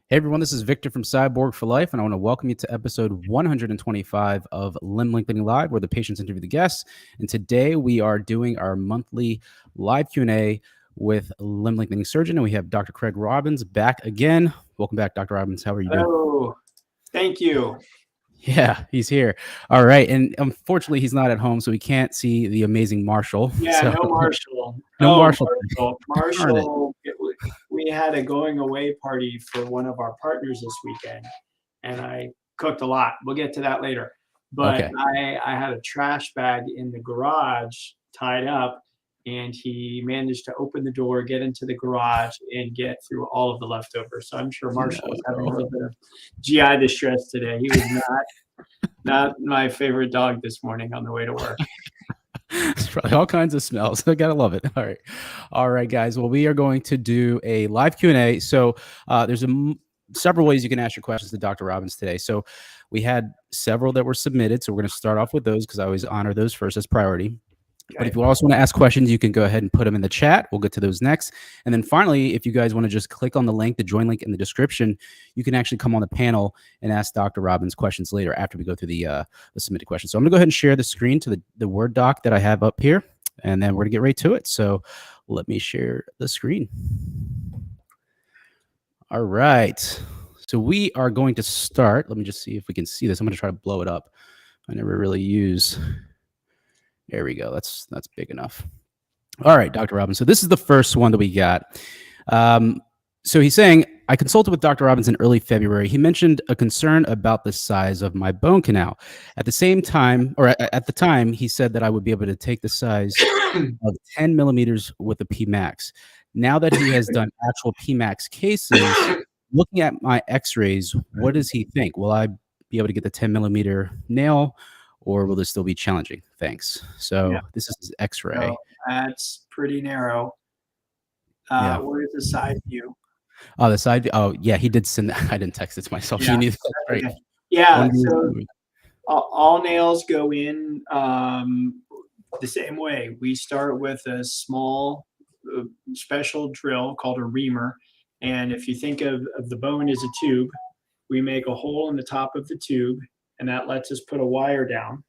Hey everyone, this is Victor from Cyborg for Life, and I want to welcome you to episode 125 of Limb Lengthening Live, where the patients interview the guests. And today we are doing our monthly live Q&A with limb lengthening surgeon, and we have Dr. Craig Robbins back again. Welcome back, Dr. Robbins. How are you doing? Oh, thank you. Yeah, he's here. All right, and unfortunately, he's not at home, so we can't see the amazing Marshall. Yeah, So, no Marshall. no Oh, Marshall. Marshall. We had a going away party for one of our partners this weekend, and I cooked a lot. We'll get to that later. But Okay. I had a trash bag in the garage tied up, and he managed to open the door, get into the garage, and get through all of the leftovers. So I'm sure Marshall was having a little bit of GI distress today. He was not my favorite dog this morning on the way to work. It's probably all kinds of smells. I gotta love it. All right, guys. Well, we are going to do a live Q&A. So there's several ways you can ask your questions to Dr. Robbins today. So we had several that were submitted. So we're going to start off with those because I always honor those first as priority. Okay. But if you also want to ask questions, you can go ahead and put them in the chat. We'll get to those next. And then finally, if you guys want to just click on the link, the join link in the description, you can actually come on the panel and ask Dr. Robbins questions later after we go through the submitted questions. So I'm going to go ahead and share the screen to the Word doc that I have up here, and then we're going to get right to it. So let me share the screen. All right. So we are going to start. Let me just see if we can see this. I'm going to try to blow it up. I never really use... There we go. That's big enough. All right, Dr. Robbins. So this is the first one that we got. So he's saying, I consulted with Dr. Robbins in early February. He mentioned a concern about the size of my bone canal. At the same time, or at the time, he said that I would be able to take the size of 10 millimeters with a P-max. Now that he has done actual P-max cases, looking at my x-rays, what does he think? Will I be able to get the 10 millimeter nail, or will this still be challenging? Thanks. So this is his x-ray. No, that's pretty narrow. Where's the side view? Oh, the side view. Oh, yeah, he did send that. I didn't text it to myself. Yeah, that's right. Okay. Yeah, so all nails go in the same way. We start with a small special drill called a reamer. And if you think of the bone as a tube, we make a hole in the top of the tube, and that lets us put a wire down.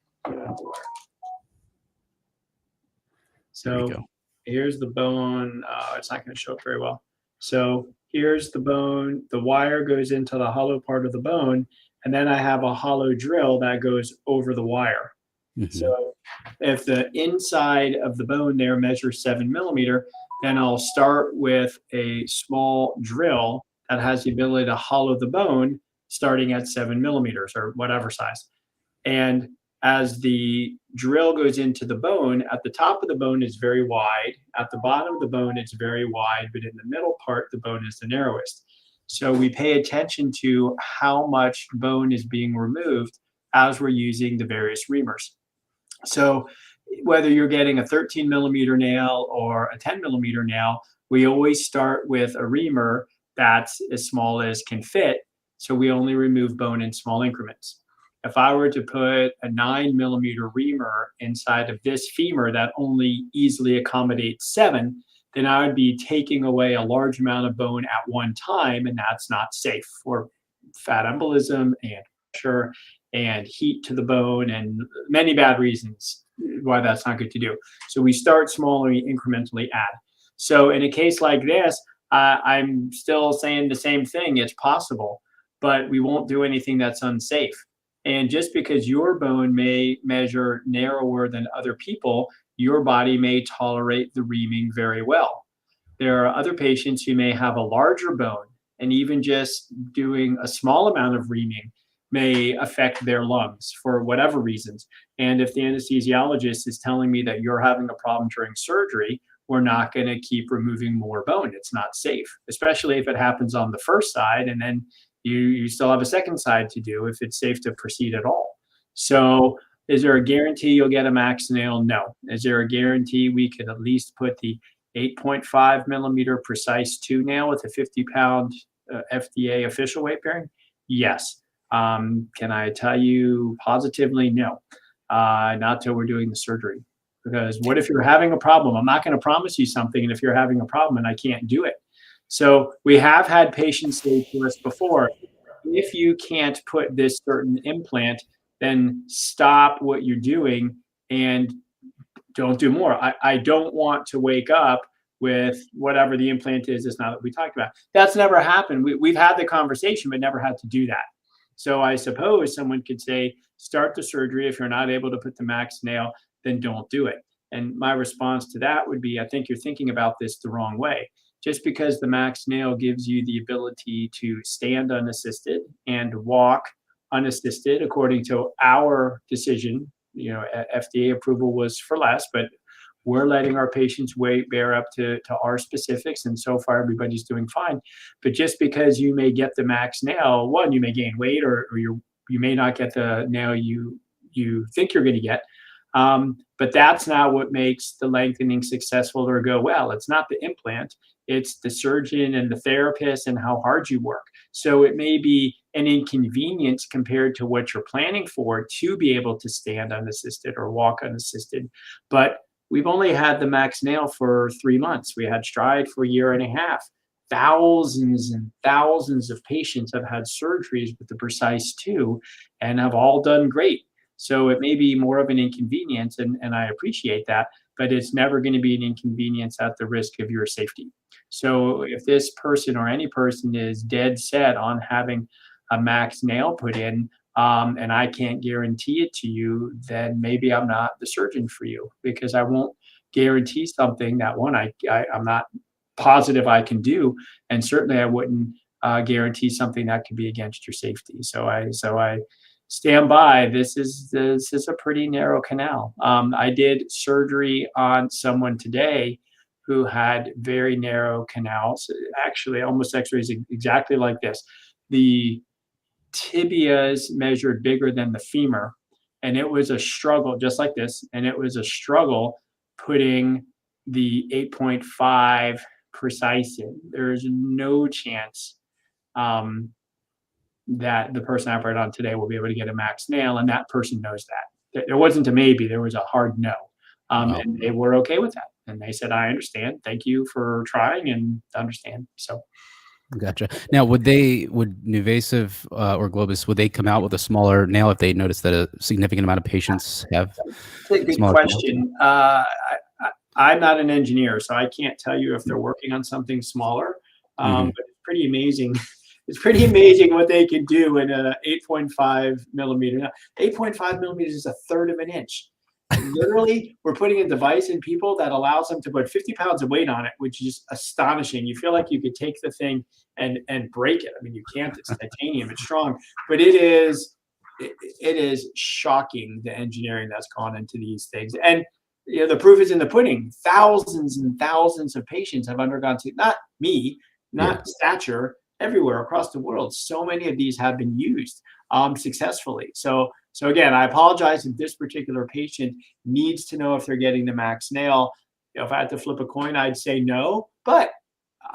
So here's the bone. It's not going to show up very well. So here's the bone. The wire goes into the hollow part of the bone, and then I have a hollow drill that goes over the wire. Mm-hmm. So if the inside of the bone there measures 7 millimeter, then I'll start with a small drill that has the ability to hollow the bone starting at 7 millimeters or whatever size. And as the drill goes into the bone, at the top of the bone is very wide. At the bottom of the bone, it's very wide, but in the middle part, the bone is the narrowest. So we pay attention to how much bone is being removed as we're using the various reamers. So whether you're getting a 13 millimeter nail or a 10 millimeter nail, we always start with a reamer that's as small as can fit. So we only remove bone in small increments. If I were to put a 9 millimeter reamer inside of this femur that only easily accommodates 7, then I would be taking away a large amount of bone at one time, and that's not safe for fat embolism and pressure and heat to the bone and many bad reasons why that's not good to do. So we start small and we incrementally add. So in a case like this, I'm still saying the same thing. It's possible, but we won't do anything that's unsafe. And just because your bone may measure narrower than other people, your body may tolerate the reaming very well. There are other patients who may have a larger bone, and even just doing a small amount of reaming may affect their lungs for whatever reasons. And if the anesthesiologist is telling me that you're having a problem during surgery, we're not going to keep removing more bone. It's not safe, especially if it happens on the first side, and then you still have a second side to do if it's safe to proceed at all. So is there a guarantee you'll get a max nail? No. Is there a guarantee we could at least put the 8.5 millimeter precise 2 nail with a 50-pound FDA official weight bearing? Yes. Can I tell you positively? No. Not till we're doing the surgery. Because what if you're having a problem? I'm not going to promise you something, and if you're having a problem and I can't do it. So we have had patients say to us before, if you can't put this certain implant, then stop what you're doing and don't do more. I don't want to wake up with whatever the implant is. It's not that we talked about. That's never happened. We've had the conversation, but never had to do that. So I suppose someone could say, start the surgery. If you're not able to put the max nail, then don't do it. And my response to that would be, I think you're thinking about this the wrong way. Just because the max nail gives you the ability to stand unassisted and walk unassisted, according to our decision, FDA approval was for less, but we're letting our patients' weight bear up to our specifics, and so far everybody's doing fine. But just because you may get the max nail, one, you may gain weight, or you may not get the nail you think you're going to get. But that's not what makes the lengthening successful or go well. It's not the implant, it's the surgeon and the therapist and how hard you work. So it may be an inconvenience compared to what you're planning for to be able to stand unassisted or walk unassisted. But we've only had the max nail for 3 months. We had Stride for a year and a half. Thousands and thousands of patients have had surgeries with the Precise 2 and have all done great. So it may be more of an inconvenience, and I appreciate that, but it's never going to be an inconvenience at the risk of your safety. So if this person or any person is dead set on having a max nail put in, and I can't guarantee it to you, then maybe I'm not the surgeon for you, because I won't guarantee something that, one, I'm not positive I can do, and certainly I wouldn't guarantee something that could be against your safety. So I stand by. This is a pretty narrow canal. I did surgery on someone today who had very narrow canals. Actually, almost X-rays exactly like this. The tibias measured bigger than the femur, and it was a struggle, just like this. And it was a struggle putting the 8.5 Precise in. There's no chance that the person I operated on today will be able to get a max nail, and that person knows that. There wasn't a maybe, there was a hard no. And they were okay with that. And they said, I understand. Thank you for trying and understand. So. Gotcha. Now, would NuVasive or Globus, would they come out with a smaller nail if they notice that a significant amount of patients have? That's a good question. I'm not an engineer, so I can't tell you if they're working on something smaller. But it's pretty amazing. It's pretty amazing what they can do in a 8.5 millimeter. Now, 8.5 millimeters is a third of an inch. Literally, we're putting a device in people that allows them to put 50 pounds of weight on it, which is just astonishing. You feel like you could take the thing and break it. I mean, you can't. It's titanium. It's strong. But it is shocking, the engineering that's gone into these things. And the proof is in the pudding. Thousands and thousands of patients have undergone, not me, not stature, everywhere across the world. So many of these have been used successfully. So again, I apologize if this particular patient needs to know if they're getting the max nail. If I had to flip a coin, I'd say no, but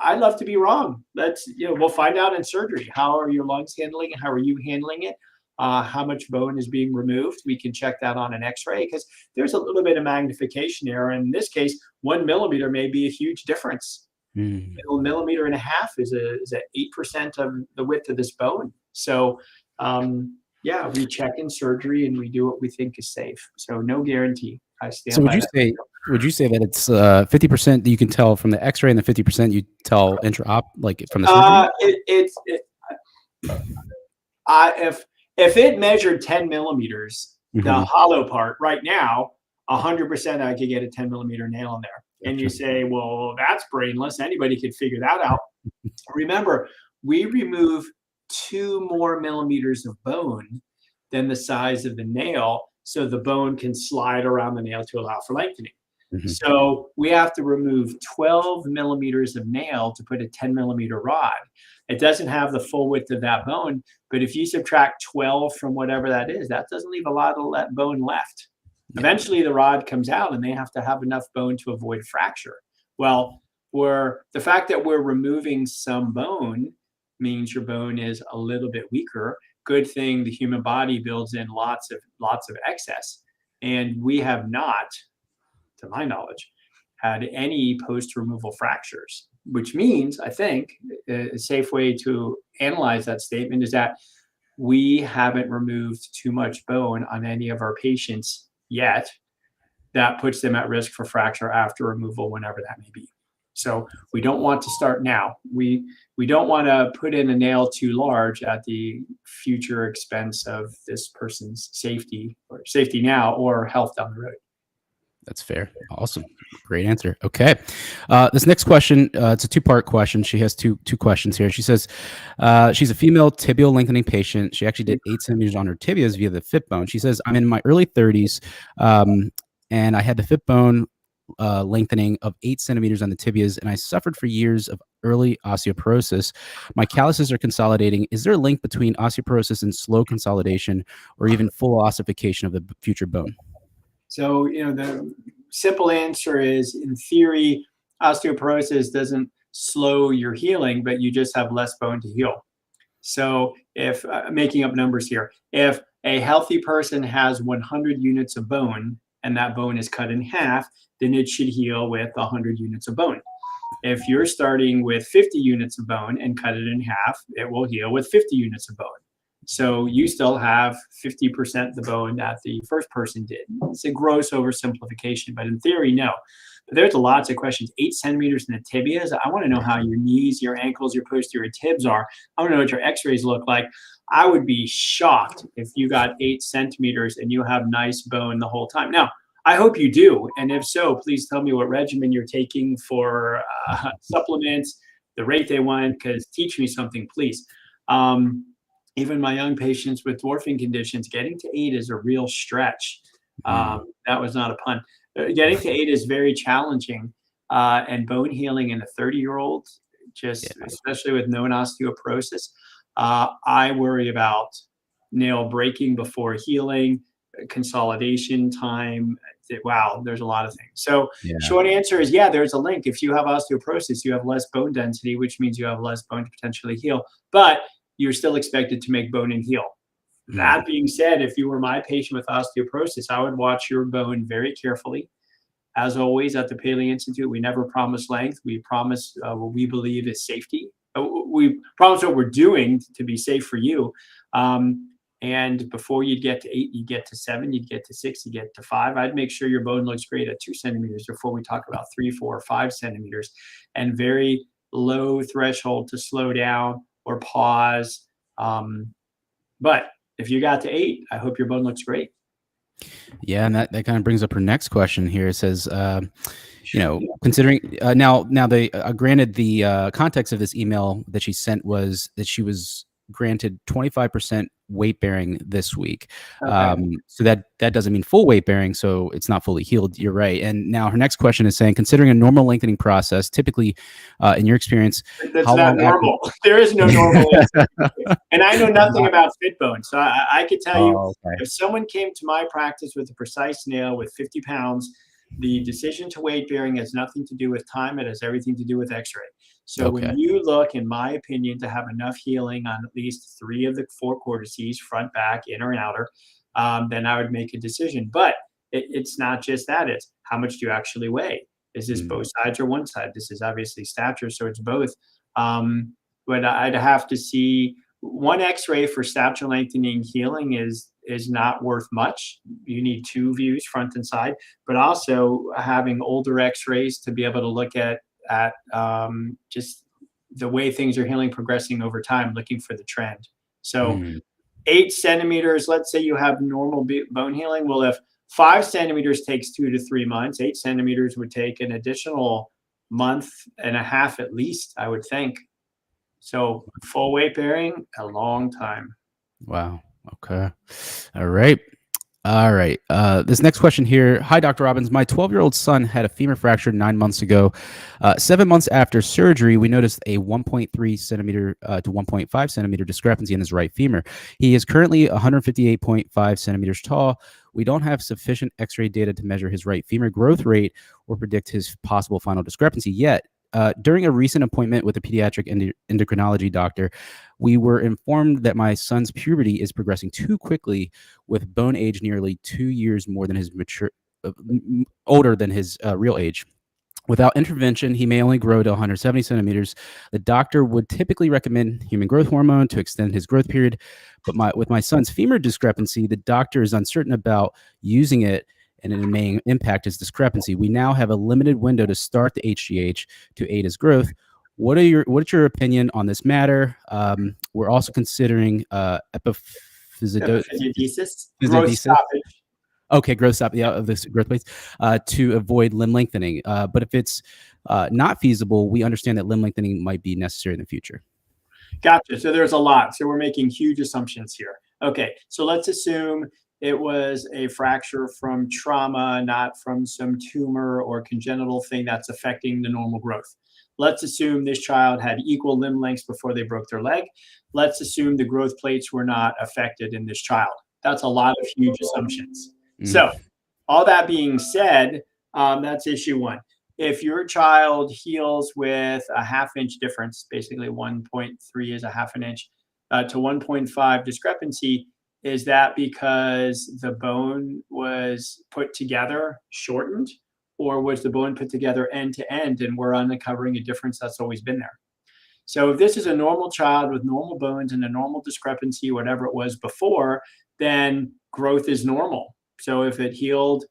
I'd love to be wrong. We'll find out in surgery. How are your lungs handling it? How are you handling it? How much bone is being removed? We can check that on an X-ray, because there's a little bit of magnification error. In this case, 1 millimeter may be a huge difference. A millimeter and a half is a 8% of the width of this bone. So we check in surgery and we do what we think is safe. So no guarantee. I stand. So would you say that it's 50% that you can tell from the X-ray and the 50% you tell intra-op, like from the surgery? If it measured 10 millimeters, the hollow part right now, 100% I could get a 10 millimeter nail in there. And you say, well, that's brainless. Anybody could figure that out. Remember, we remove 2 more millimeters of bone than the size of the nail, so the bone can slide around the nail to allow for lengthening. So we have to remove 12 millimeters of nail to put a 10 millimeter rod. It doesn't have the full width of that bone, but if you subtract 12 from whatever that is, that doesn't leave a lot of bone left. Eventually the rod comes out and they have to have enough bone to avoid fracture. Well, the fact that we're removing some bone means your bone is a little bit weaker. Good thing the human body builds in lots of excess. And we have not, to my knowledge, had any post-removal fractures. which means, I think, a safe way to analyze that statement is that we haven't removed too much bone on any of our patients yet. That puts them at risk for fracture after removal, whenever that may be. So we don't want to start now. We don't want to put in a nail too large at the future expense of this person's safety, or safety now, or health down the road. That's fair. Awesome. Great answer. Okay. This next question, it's a two-part question. She has two questions here. She says she's a female tibial lengthening patient. She actually did 8 centimeters on her tibias via the fit bone. She says, I'm in my early 30s, and I had the fit bone lengthening of 8 centimeters on the tibias, and I suffered for years of early osteoporosis. My calluses are consolidating. Is there a link between osteoporosis and slow consolidation, or even full ossification of the future bone? So, the simple answer is, in theory, osteoporosis doesn't slow your healing, but you just have less bone to heal. So if, making up numbers here, if a healthy person has 100 units of bone and that bone is cut in half, then it should heal with 100 units of bone. If you're starting with 50 units of bone and cut it in half, it will heal with 50 units of bone. So you still have 50% the bone that the first person did. It's a gross oversimplification, but in theory, no. But there's lots of questions. 8 centimeters in the tibias. I want to know how your knees, your ankles, your posterior tibs are. I want to know what your x-rays look like. I would be shocked if you got 8 centimeters and you have nice bone the whole time. Now, I hope you do. And if so, please tell me what regimen you're taking for supplements, the rate they want, because teach me something, please. Even my young patients with dwarfing conditions, getting to 8 is a real stretch. That was not a pun. Getting to 8 is very challenging. And bone healing in a 30-year-old, especially with known osteoporosis, I worry about nail breaking before healing, consolidation time. Wow, there's a lot of things. So short answer is, there's a link. If you have osteoporosis, you have less bone density, which means you have less bone to potentially heal. But you're still expected to make bone and heal. That being said, if you were my patient with osteoporosis, I would watch your bone very carefully. As always, at the Paley Institute, we never promise length. We promise what we believe is safety. We promise what we're doing to be safe for you. And before you'd get to 8, you'd get to 7, you'd get to 6, you'd get to 5. I'd make sure your bone looks great at 2 centimeters before we talk about 3, 4, or 5 centimeters. And very low threshold to slow down or pause. But if you got to 8, I hope your bone looks great. Yeah, and that kind of brings up her next question here. It says, considering now they granted the context of this email that she sent was that she was granted 25% weight bearing this week. So that doesn't mean full weight bearing, so it's not fully healed. You're right. And now her next question is saying, considering a normal lengthening process, typically in your experience, that's not normal. There is no normal. And I know nothing about fit bone, so I could tell you, if someone came to my practice with a precise nail with 50 pounds, the decision to weight bearing has nothing to do with time. It has everything to do with x-ray. So when you look, in my opinion, to have enough healing on at least 3 of the 4 cortices, front, back, inner, and outer, then I would make a decision. But it's not just that. It's how much do you actually weigh? Is this both sides or one side? This is obviously stature, so it's both. But I'd have to see. One x-ray for stature lengthening healing is not worth much. You need 2 views, front and side, but also having older x-rays to be able to look at just the way things are healing, progressing over time, looking for the trend. So 8 centimeters, let's say you have normal bone healing. Well, if 5 centimeters takes 2 to 3 months, 8 centimeters would take an additional month and a half at least, I would think. So full weight bearing, a long time. Wow. Okay. All right. This next question here. Hi, Dr. Robbins. My 12-year-old son had a femur fracture 9 months ago. 7 months after surgery, we noticed a 1.3 centimeter to 1.5 centimeter discrepancy in his right femur. He is currently 158.5 centimeters tall. We don't have sufficient x-ray data to measure his right femur growth rate or predict his possible final discrepancy yet. During a recent appointment with a pediatric endocrinology doctor, we were informed that my son's puberty is progressing too quickly, with bone age nearly 2 years more than his older than his real age. Without intervention, he may only grow to 170 centimeters. The doctor would typically recommend human growth hormone to extend his growth period. But with my son's femur discrepancy, the doctor is uncertain about using it, and it may impact his discrepancy. We now have a limited window to start the HGH to aid his growth. What's your opinion on this matter? We're also considering epiphysiodesis, growth stoppage. Okay, growth stop, of this growth plates to avoid limb lengthening. But if it's not feasible, we understand that limb lengthening might be necessary in the future. Gotcha. So there's a lot. So we're making huge assumptions here. Okay, so let's assume it was a fracture from trauma, not from some tumor or congenital thing that's affecting the normal growth. Let's assume this child had equal limb lengths before they broke their leg. Let's assume the growth plates were not affected in this child. That's a lot of huge assumptions. So all that being said, that's issue one. If your child heals with a ½ inch difference, basically 1.3 is a ½ an inch to 1.5 discrepancy, is that because the bone was put together, shortened, or was the bone put together end to end and we're uncovering a difference that's always been there? So if this is a normal child with normal bones and a normal discrepancy, whatever it was before, then growth is normal. So if it healed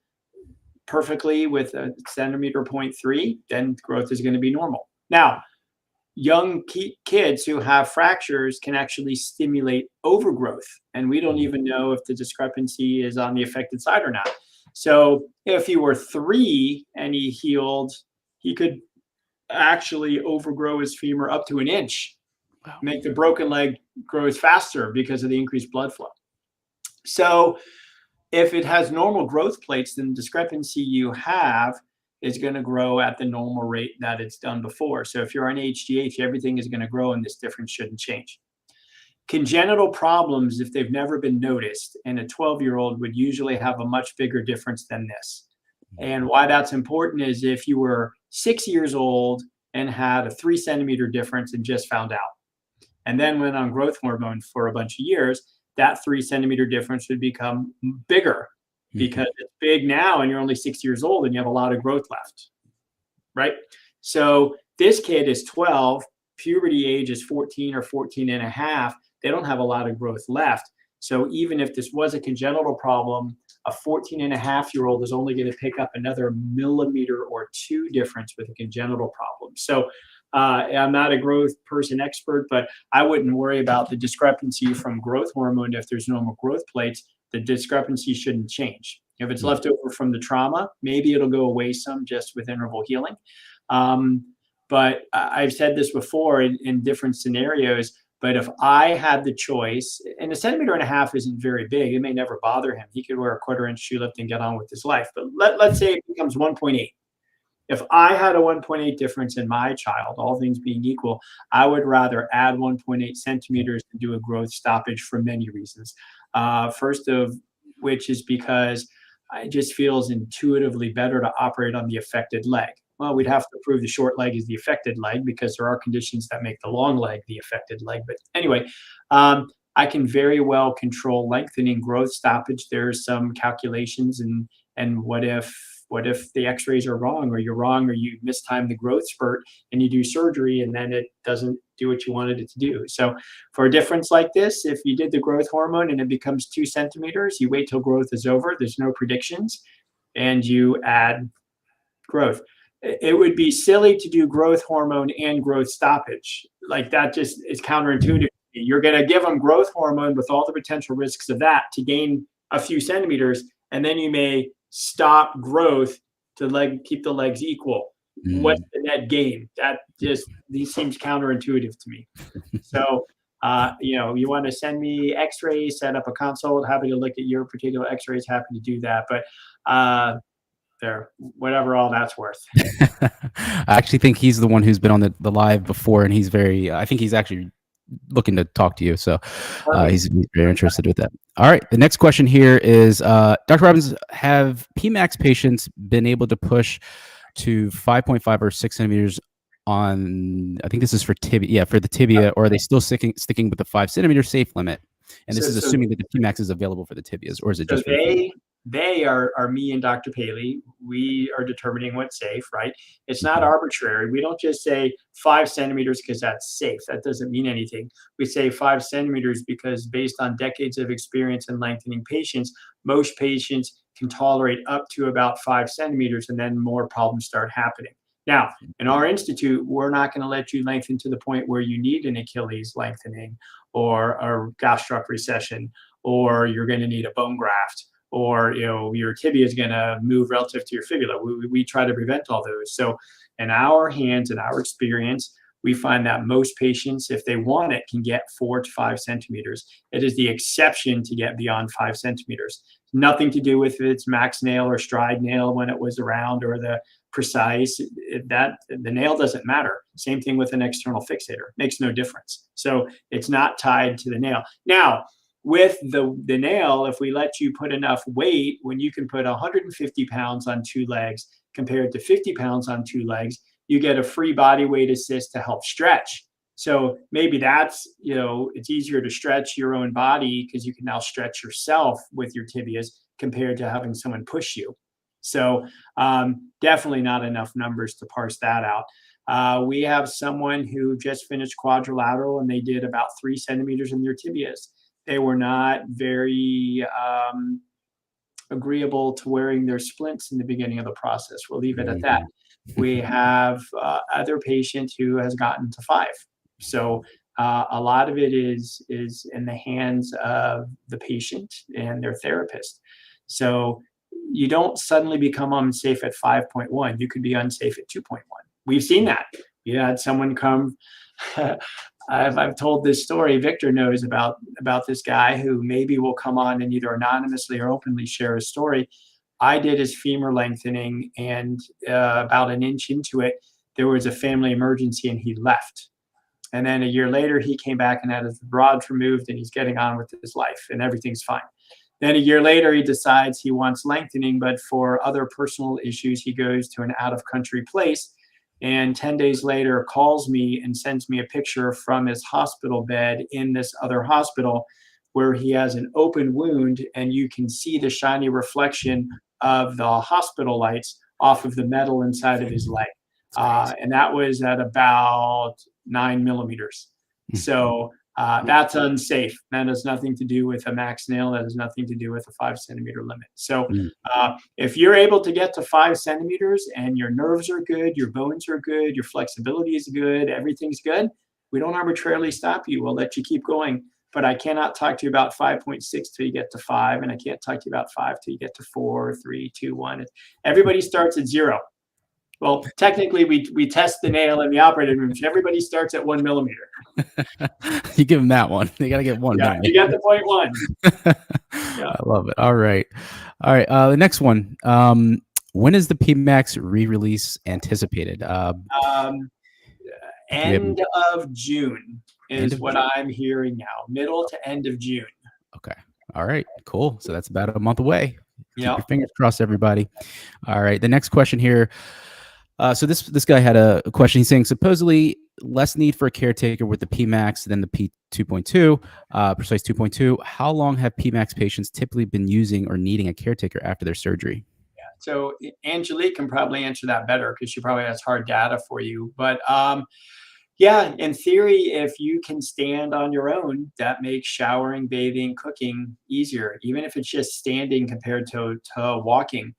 perfectly with a 1.3 centimeter, then growth is going to be normal. Now, young kids who have fractures can actually stimulate overgrowth, and we don't even know if the discrepancy is on the affected side or not. So if he were 3 and he healed, he could actually overgrow his femur up to 1 inch, make the broken leg grow faster because of the increased blood flow. So if it has normal growth plates, then the discrepancy you have is going to grow at the normal rate that it's done before. So if you're on HGH, everything is going to grow and this difference shouldn't change. Congenital problems, if they've never been noticed, and a 12-year-old would usually have a much bigger difference than this. And why that's important is if you were 6 years old and had a 3 centimeter difference and just found out, and then went on growth hormone for a bunch of years, that 3 centimeter difference would become bigger because it's big now and you're only 6 years old and you have a lot of growth left, right? So this kid is 12, puberty age is 14 or 14 and a half. They don't have a lot of growth left. So even if this was a congenital problem, a 14 and a half-year-old is only going to pick up another millimeter or 2 difference with a congenital problem. So I'm not a growth person expert, but I wouldn't worry about the discrepancy from growth hormone if there's normal growth plates. The discrepancy shouldn't change. If it's left over from the trauma, maybe it'll go away some just with interval healing. But I've said this before in different scenarios, but if I had the choice, and 1.5 centimeters isn't very big, it may never bother him. He could wear a 1/4 inch shoe lift and get on with his life. But let's say it becomes 1.8. If I had a 1.8 difference in my child, all things being equal, I would rather add 1.8 centimeters and do a growth stoppage for many reasons. First of which is because it just feels intuitively better to operate on the affected leg. Well, we'd have to prove the short leg is the affected leg because there are conditions that make the long leg the affected leg. But anyway, I can very well control lengthening, growth stoppage. There's some calculations and what if the x-rays are wrong or you're wrong or you mistime the growth spurt and you do surgery and then it doesn't do what you wanted it to do. So for a difference like this, if you did the growth hormone and it becomes 2 centimeters, you wait till growth is over, there's no predictions, and you add growth. It would be silly to do growth hormone and growth stoppage. Like that just is counterintuitive. You're going to give them growth hormone with all the potential risks of that to gain a few centimeters, and then you may stop growth to keep the legs equal. What's the net gain? These seems counterintuitive to me. So, you want to send me x-rays, set up a consult, happy to look at your particular x-rays, happy to do that. But whatever all that's worth. I actually think he's the one who's been on the live before, and he's I think he's actually looking to talk to you. So he's very interested with that. All right. The next question here is, Dr. Robbins, have PMAX patients been able to push to 5.5 or 6 centimeters on, I think this is for tibia. Yeah, for the tibia, or are they still sticking with the 5 centimeter safe limit? And this is assuming that the PMAX is available for the tibias, or is it just They are me and Dr. Paley. We are determining what's safe, right? It's not arbitrary. We don't just say 5 centimeters because that's safe. That doesn't mean anything. We say 5 centimeters because based on decades of experience in lengthening patients, most patients can tolerate up to about 5 centimeters, and then more problems start happening. Now, in our institute, we're not going to let you lengthen to the point where you need an Achilles lengthening or a gastroc recession, or you're going to need a bone graft, or your tibia is going to move relative to your fibula. We try to prevent all those. So in our hands, in our experience, we find that most patients, if they want it, can get 4 to 5 centimeters. It is the exception to get beyond 5 centimeters. Nothing to do with its max nail or stride nail when it was around, or the precise. The nail doesn't matter. Same thing with an external fixator. Makes no difference. So it's not tied to the nail. Now, with the nail, if we let you put enough weight, when you can put 150 pounds on 2 legs compared to 50 pounds on 2 legs, you get a free body weight assist to help stretch. So maybe that's, it's easier to stretch your own body because you can now stretch yourself with your tibias compared to having someone push you. So definitely not enough numbers to parse that out. We have someone who just finished quadrilateral and they did about 3 centimeters in their tibias. They were not very agreeable to wearing their splints in the beginning of the process. We'll leave it at that. We have other patient who has gotten to 5. So a lot of it is in the hands of the patient and their therapist. So you don't suddenly become unsafe at 5.1. You could be unsafe at 2.1. We've seen that. You had someone come. I've told this story. Victor knows about this guy who maybe will come on and either anonymously or openly share a story. I did his femur lengthening, and about an inch into it, there was a family emergency and he left. And then a year later, he came back and had his rods removed and he's getting on with his life and everything's fine. Then a year later, he decides he wants lengthening, but for other personal issues, he goes to an out-of-country place. And 10 days later calls me and sends me a picture from his hospital bed in this other hospital where he has an open wound and you can see the shiny reflection of the hospital lights off of the metal inside of his leg. And that was at about 9 millimeters. So that's unsafe. That has nothing to do with a max nail. That has nothing to do with a 5 centimeter limit. So if you're able to get to 5 centimeters and your nerves are good, your bones are good, your flexibility is good, everything's good, we don't arbitrarily stop you. We'll let you keep going. But I cannot talk to you about 5.6 till you get to 5, and I can't talk to you about 5 till you get to 4, 3, 2, 1. Everybody starts at 0. Well, technically, we test the nail in the operating room. Everybody starts at 1 millimeter. You give them that one. They got to get 1 millimeter. You get the 0.1. I love it. All right. The next one. When is the PMAX re-release anticipated? End of June is what I'm hearing now. Middle to end of June. Okay. All right. Cool. So that's about a month away. Keep your fingers crossed, everybody. All right. The next question here. So this guy had a question. He's saying supposedly less need for a caretaker with the PMAX than the P2.2, precise 2.2. How long have PMAX patients typically been using or needing a caretaker after their surgery? Yeah. So Angelique can probably answer that better because she probably has hard data for you. But yeah, in theory, if you can stand on your own, that makes showering, bathing, cooking easier, even if it's just standing compared to walking.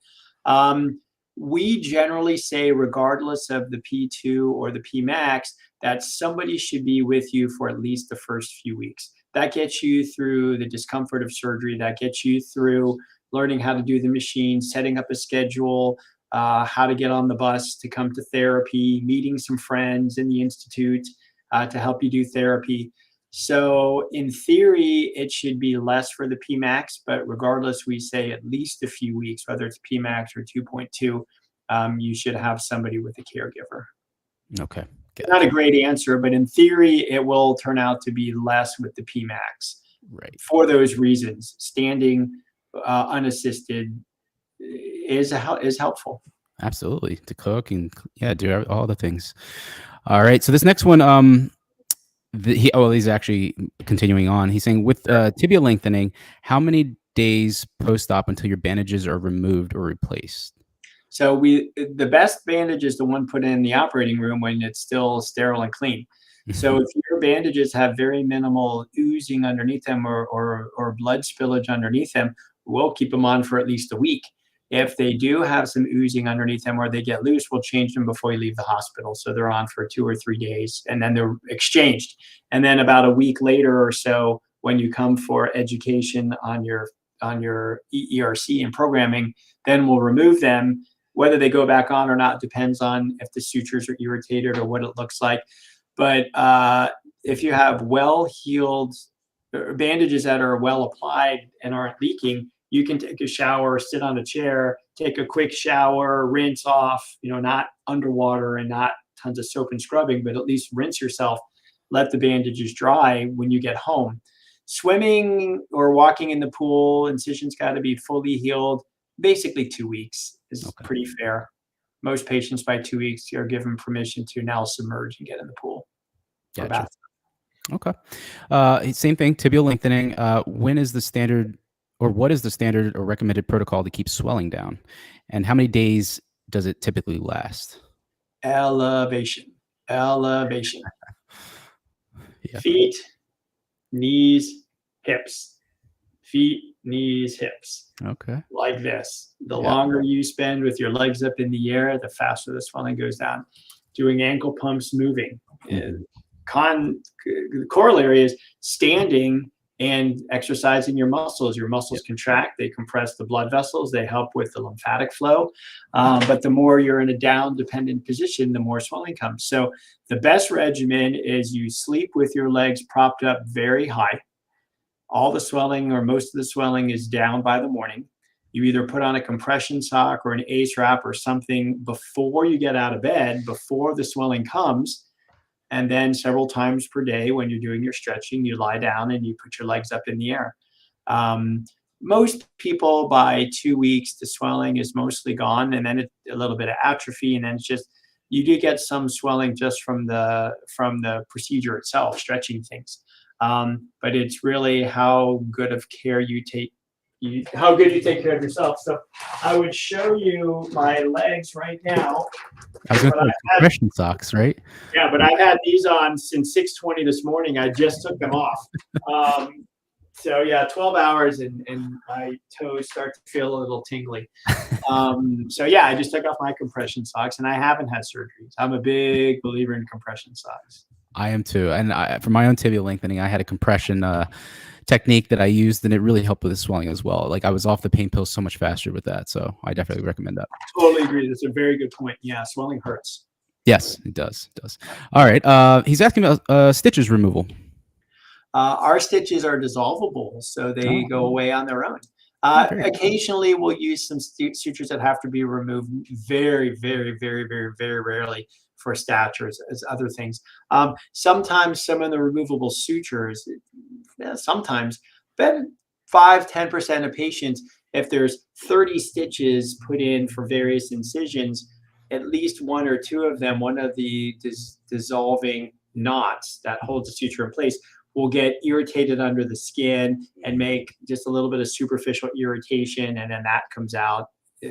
We generally say, regardless of the P2 or the PMAX, that somebody should be with you for at least the first few weeks. That gets you through the discomfort of surgery. That gets you through learning how to do the machine, setting up a schedule, how to get on the bus to come to therapy, meeting some friends in the institute to help you do therapy. So in theory, it should be less for the PMAX, but regardless, we say at least a few weeks, whether it's PMAX or 2.2, you should have somebody with a caregiver. Okay. Not a great answer, but in theory, it will turn out to be less with the PMAX. Right. For those reasons, standing unassisted is helpful. Absolutely. To cook and do all the things. All right. So this next one, he's actually continuing on. He's saying with tibia lengthening, how many days post-op until your bandages are removed or replaced? So the best bandage is the one put in the operating room when it's still sterile and clean. So if your bandages have very minimal oozing underneath them or blood spillage underneath them, we'll keep them on for at least a week. If they do have some oozing underneath them or they get loose, we'll change them before you leave the hospital. So they're on for 2 or 3 days and then they're exchanged. And then about a week later or so, when you come for education on your ERC and programming, then we'll remove them. Whether they go back on or not depends on if the sutures are irritated or what it looks like. But if you have well-healed bandages that are well applied and aren't leaking, you can take a shower, sit on a chair, take a quick shower, rinse off, not underwater and not tons of soap and scrubbing, but at least rinse yourself, let the bandages dry when you get home. Swimming or walking in the pool, incisions got to be fully healed. Basically 2 weeks is pretty fair. Most patients by 2 weeks are given permission to now submerge and get in the pool. Gotcha. Okay. Same thing, tibial lengthening. When is the standard, or what is the standard or recommended protocol to keep swelling down? And how many days does it typically last? Elevation. Feet, knees, hips. Feet, knees, hips. Okay. Like this. The longer you spend with your legs up in the air, the faster the swelling goes down. Doing ankle pumps, moving. The corollary is standing and exercising your muscles. Your muscles contract, they compress the blood vessels, they help with the lymphatic flow. But the more you're in a down dependent position, the more swelling comes. So the best regimen is you sleep with your legs propped up very high. All the swelling or most of the swelling is down by the morning. You either put on a compression sock or an ACE wrap or something before you get out of bed, before the swelling comes. And then several times per day when you're doing your stretching, you lie down and you put your legs up in the air. Most people by 2 weeks, the swelling is mostly gone, and then a little bit of atrophy, and then it's just, you do get some swelling just from the procedure itself, stretching things. But it's really how good of care you take, how good you take care of yourself. So I would show you my legs right now. I was going to say compression socks, right? Yeah, but I've had these on since 6:20 this morning. I just took them off. So yeah, 12 hours and my toes start to feel a little tingly. So yeah, I just took off my compression socks and I haven't had surgeries. I'm a big believer in compression socks. I am too. And for my own tibial lengthening, I had a compression technique that I used, and it really helped with the swelling as well. Like, I was off the pain pills so much faster with that. So I definitely recommend that. Totally agree. That's a very good point. Yeah, swelling hurts. Yes, it does. It does. All right. He's asking about stitches removal. Our stitches are dissolvable, so they go away on their own. Occasionally, we'll use some sutures that have to be removed very, very, very, very, very rarely for statures as other things. Sometimes some of the removable sutures, sometimes, but 5-10% of patients, if there's 30 stitches put in for various incisions, at least 1 or 2 of them, one of the dissolving knots that holds the suture in place, will get irritated under the skin and make just a little bit of superficial irritation, and then that comes out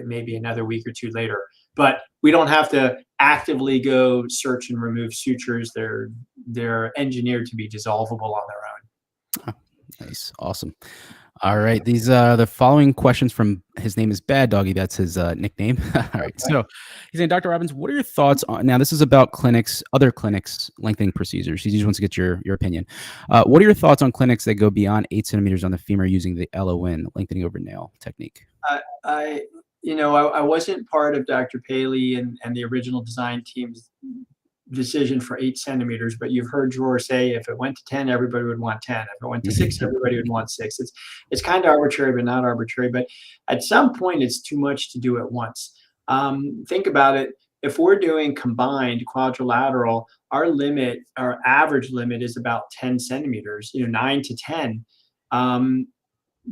maybe another week or 2 later. But we don't have to actively go search and remove sutures. They're engineered to be dissolvable on their own. Oh, nice. Awesome. All right. These are the following questions from, his name is Bad Doggy. That's his nickname. All right. So he's saying, Dr. Robbins, what are your thoughts on, now this is about clinics, other clinics, lengthening procedures. He just wants to get your opinion. What are your thoughts on clinics that go beyond 8 centimeters on the femur using the LON, lengthening over nail technique? I wasn't part of Dr. Paley and the original design team's decision for 8 centimeters, but you've heard Dror say if it went to 10, everybody would want 10. If it went to 6, everybody would want 6. It's kind of arbitrary, but not arbitrary. But at some point, it's too much to do at once. Think about it. If we're doing combined quadrilateral, our average limit is about 10 centimeters, 9 to 10.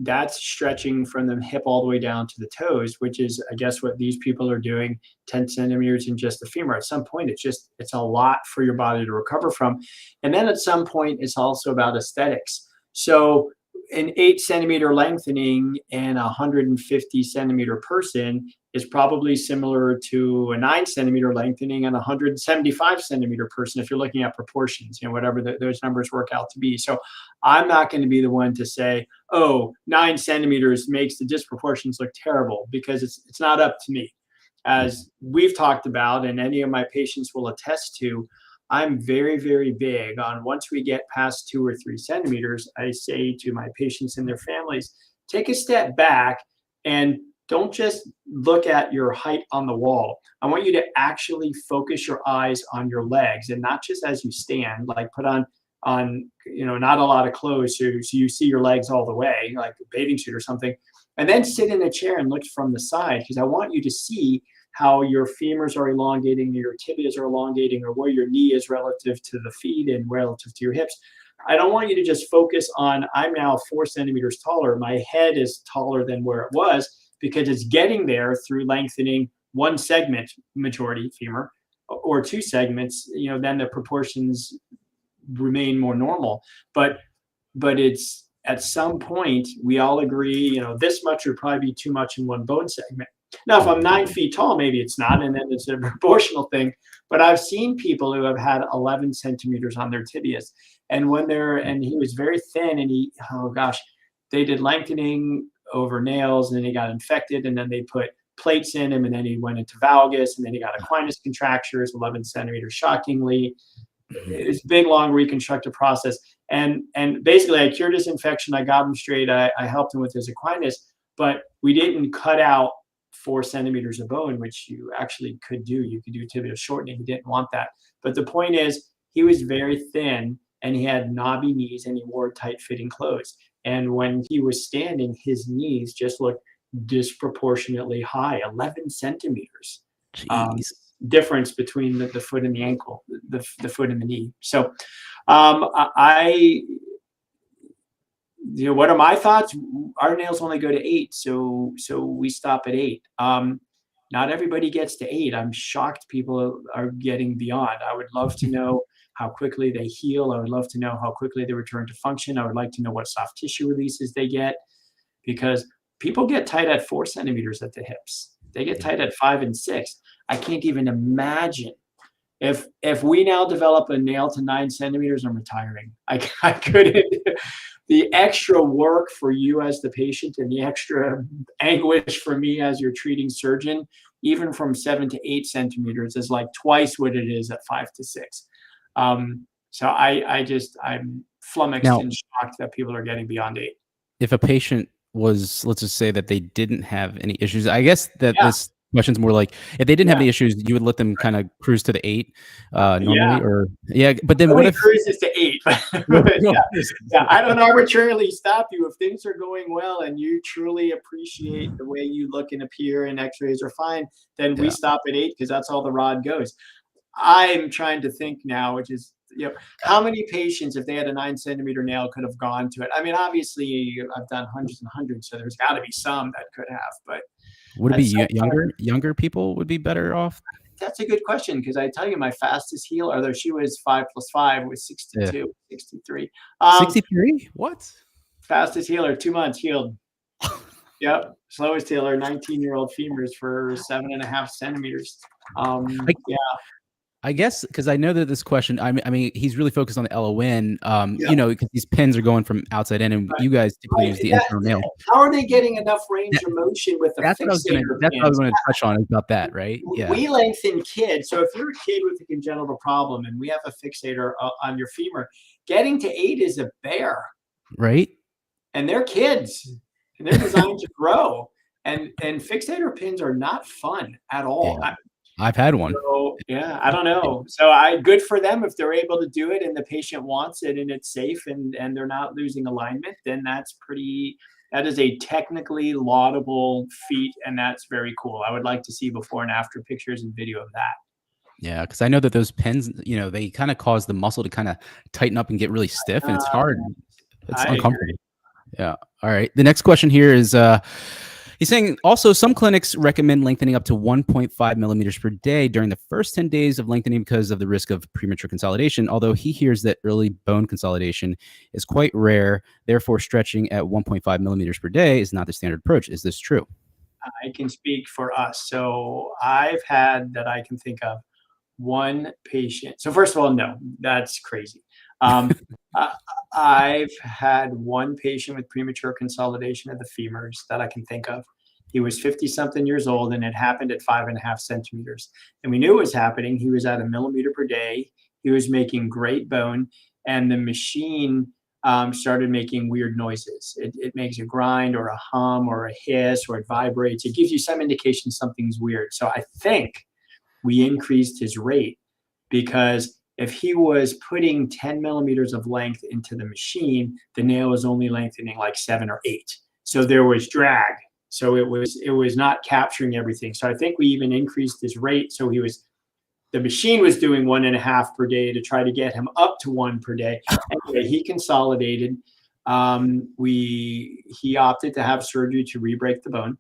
That's stretching from the hip all the way down to the toes, which is, I guess, what these people are doing, 10 centimeters in just the femur. At some point, it's a lot for your body to recover from. And then at some point, it's also about aesthetics. So an 8 centimeter lengthening in a 150 centimeter person is probably similar to a 9 centimeter lengthening and a 175 centimeter person if you're looking at proportions, whatever those numbers work out to be. So I'm not going to be the one to say, oh, 9 centimeters makes the disproportions look terrible, because it's not up to me. As we've talked about, and any of my patients will attest to, I'm very, very big on, once we get past 2 or 3 centimeters, I say to my patients and their families, take a step back and don't just look at your height on the wall. I want you to actually focus your eyes on your legs, and not just as you stand, like put on not a lot of clothes so you see your legs all the way, like a bathing suit or something, and then sit in a chair and look from the side, because I want you to see how your femurs are elongating, your tibias are elongating, or where your knee is relative to the feet and relative to your hips. I don't want you to just focus on, I'm now 4 centimeters taller, my head is taller than where it was, because it's getting there through lengthening one segment, majority femur, or 2 segments, then the proportions remain more normal. But it's, at some point, we all agree, this much would probably be too much in one bone segment. Now, if I'm 9 feet tall, maybe it's not, and then it's a proportional thing. But I've seen people who have had 11 centimeters on their tibias, and and he was very thin, and they did lengthening over nails, and then he got infected, and then they put plates in him, and then he went into valgus, and then he got Aquinas contractures, 11 centimeters, shockingly. It's a big, long reconstructive process. And basically, I cured his infection. I got him straight. I helped him with his Aquinas, but we didn't cut out 4 centimeters of bone, which you actually could do. You could do tibial shortening. He didn't want that. But the point is, he was very thin, and he had knobby knees, and he wore tight-fitting clothes. And when he was standing, his knees just looked disproportionately high, 11 centimeters. Difference between the foot and the ankle, the foot and the knee. So what are my thoughts? Our nails only go to 8, so we stop at 8. Not everybody gets to 8. I'm shocked people are getting beyond. I would love to know how quickly they heal. I would love to know how quickly they return to function. I would like to know what soft tissue releases they get, because people get tight at 4 centimeters at the hips. They get tight at 5 and 6. I can't even imagine if we now develop a nail to 9 centimeters, I'm retiring. I couldn't. The extra work for you as the patient, and the extra anguish for me as your treating surgeon, even from 7 to 8 centimeters, is like twice what it is at 5 to 6. So I'm flummoxed and shocked that people are getting beyond 8. If a patient was, let's just say that they didn't have any issues, I guess that this question's more like, if they didn't have any issues, you would let them kind of cruise to the 8 normally, but then what if cruises to 8? I don't arbitrarily stop you if things are going well and you truly appreciate the way you look and appear and x-rays are fine, then we stop at 8, because that's all the rod goes. I'm trying to think now, which is, how many patients, if they had a 9 centimeter nail, could have gone to it? I mean, obviously I've done hundreds and hundreds, so there's got to be some that could have, but would it be younger people would be better off? That's a good question, because I tell you, my fastest healer, although she was 5 + 5, was 62, 63. 63? What? Fastest healer, 2 months healed. Yep. Slowest healer, 19-year-old femurs for 7.5 centimeters. I guess, because I know that this question, I mean, he's really focused on the LON, because these pins are going from outside in, and you guys typically use the internal nail. How are they getting enough range of motion with the fixator? That's what I was going to touch on, about that, right? Yeah. We lengthen kids. So if you're a kid with a congenital problem and we have a fixator on your femur, getting to 8 is a bear. Right. And they're kids, and they're designed to grow. And fixator pins are not fun at all. Yeah. I've had one. So, I don't know. So good for them if they're able to do it and the patient wants it and it's safe and they're not losing alignment, then that is a technically laudable feat, and that's very cool. I would like to see before and after pictures and video of that. Yeah, because I know that those pins, they kind of cause the muscle to kind of tighten up and get really stiff, and it's hard. It's uncomfortable. Yeah. All right. The next question here is, He's saying also some clinics recommend lengthening up to 1.5 millimeters per day during the first 10 days of lengthening because of the risk of premature consolidation, although he hears that early bone consolidation is quite rare. Therefore, stretching at 1.5 millimeters per day is not the standard approach. Is this true? I can speak for us. So I've had, that I can think of, one patient. So first of all, no, that's crazy. I- I've had one patient with premature consolidation of the femurs that I can think of. He was 50 something years old and it happened at 5.5 centimeters. And we knew it was happening. He was at a millimeter per day. He was making great bone, and the machine started making weird noises. It makes a grind or a hum or a hiss, or it vibrates. It gives you some indication something's weird. So I think we increased his rate, because if he was putting 10 millimeters of length into the machine, the nail was only lengthening like 7 or 8. So there was drag. So it was not capturing everything. So I think we even increased his rate. So the machine was doing 1.5 per day to try to get him up to 1 per day. Anyway, he consolidated. He opted to have surgery to re-break the bone.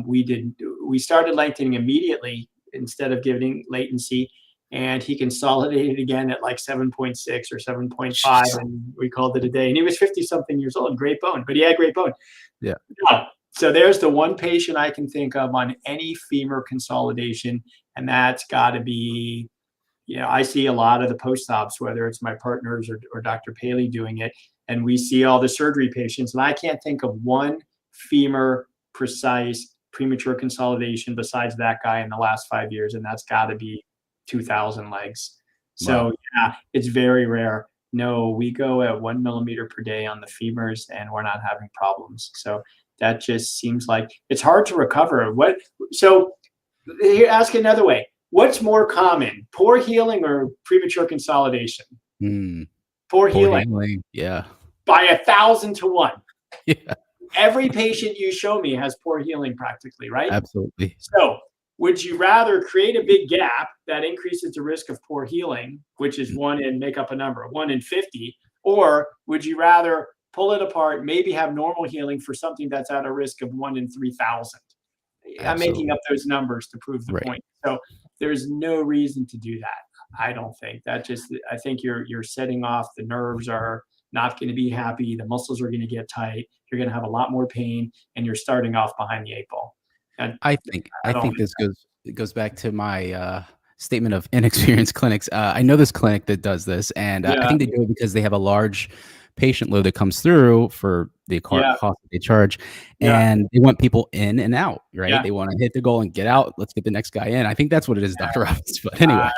We started lengthening immediately instead of giving latency, and he consolidated again at like 7.6 or 7.5, and we called it a day. And he was 50 something years old, great bone, but he had great bone. Yeah. So there's the one patient I can think of on any femur consolidation, and that's got to be, I see a lot of the post-ops, whether it's my partners or Dr. Paley doing it, and we see all the surgery patients, and I can't think of one femur precise premature consolidation besides that guy in the last 5 years, and that's got to be 2,000 legs. So wow. Yeah, it's very rare. No, we go at 1 millimeter per day on the femurs, and we're not having problems. So that just seems like it's hard to recover. So here, ask another way. What's more common, poor healing or premature consolidation? Poor healing. Yeah. By 1,000 to 1. Yeah. Every patient you show me has poor healing practically, right? Absolutely. So would you rather create a big gap that increases the risk of poor healing, which is 1 in, make up a number, 1 in 50, or would you rather pull it apart, maybe have normal healing for something that's at a risk of 1 in 3,000? I'm making up those numbers to prove the point. So there's no reason to do that. I don't think I think you're setting off. The nerves are not going to be happy. The muscles are going to get tight. You're going to have a lot more pain, and you're starting off behind the 8 ball. And I think this goes back to my statement of inexperienced clinics. I know this clinic that does this, and I think they do it because they have a large patient load that comes through for the cost they charge, and they want people in and out, right? They want to hit the goal and get out. Let's get the next guy in. I think that's what it is, Dr. Robbins. But anyway,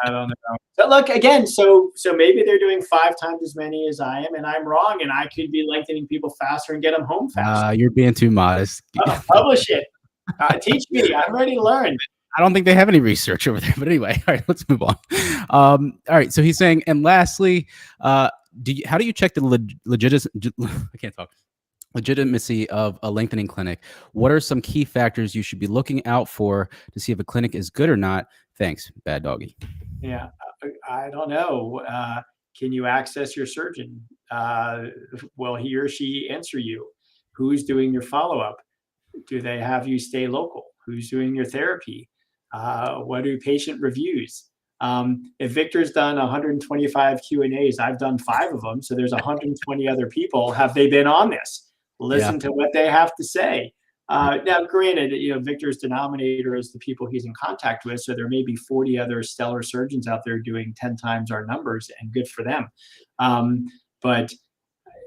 I don't know. But look, again, so maybe they're doing 5 times as many as I am, and I'm wrong, and I could be lengthening people faster and get them home faster. You're being too modest. Publish it. Teach me. I'm ready to learn. I don't think they have any research over there. But anyway, all right, let's move on. All right, so he's saying, and lastly, how do you check the legitimacy of a lengthening clinic? What are some key factors you should be looking out for to see if a clinic is good or not? Thanks, Bad Doggy. Yeah, I don't know. Can you access your surgeon? Will he or she answer you? Who's doing your follow-up? Do they have you stay local? Who's doing your therapy? What do patient reviews? If Victor's done 125 Q&As, I've done 5 of them, so there's 120 other people. Have they been on this? Listen to what they have to say. Now, granted, Victor's denominator is the people he's in contact with, so there may be 40 other stellar surgeons out there doing 10 times our numbers, and good for them. But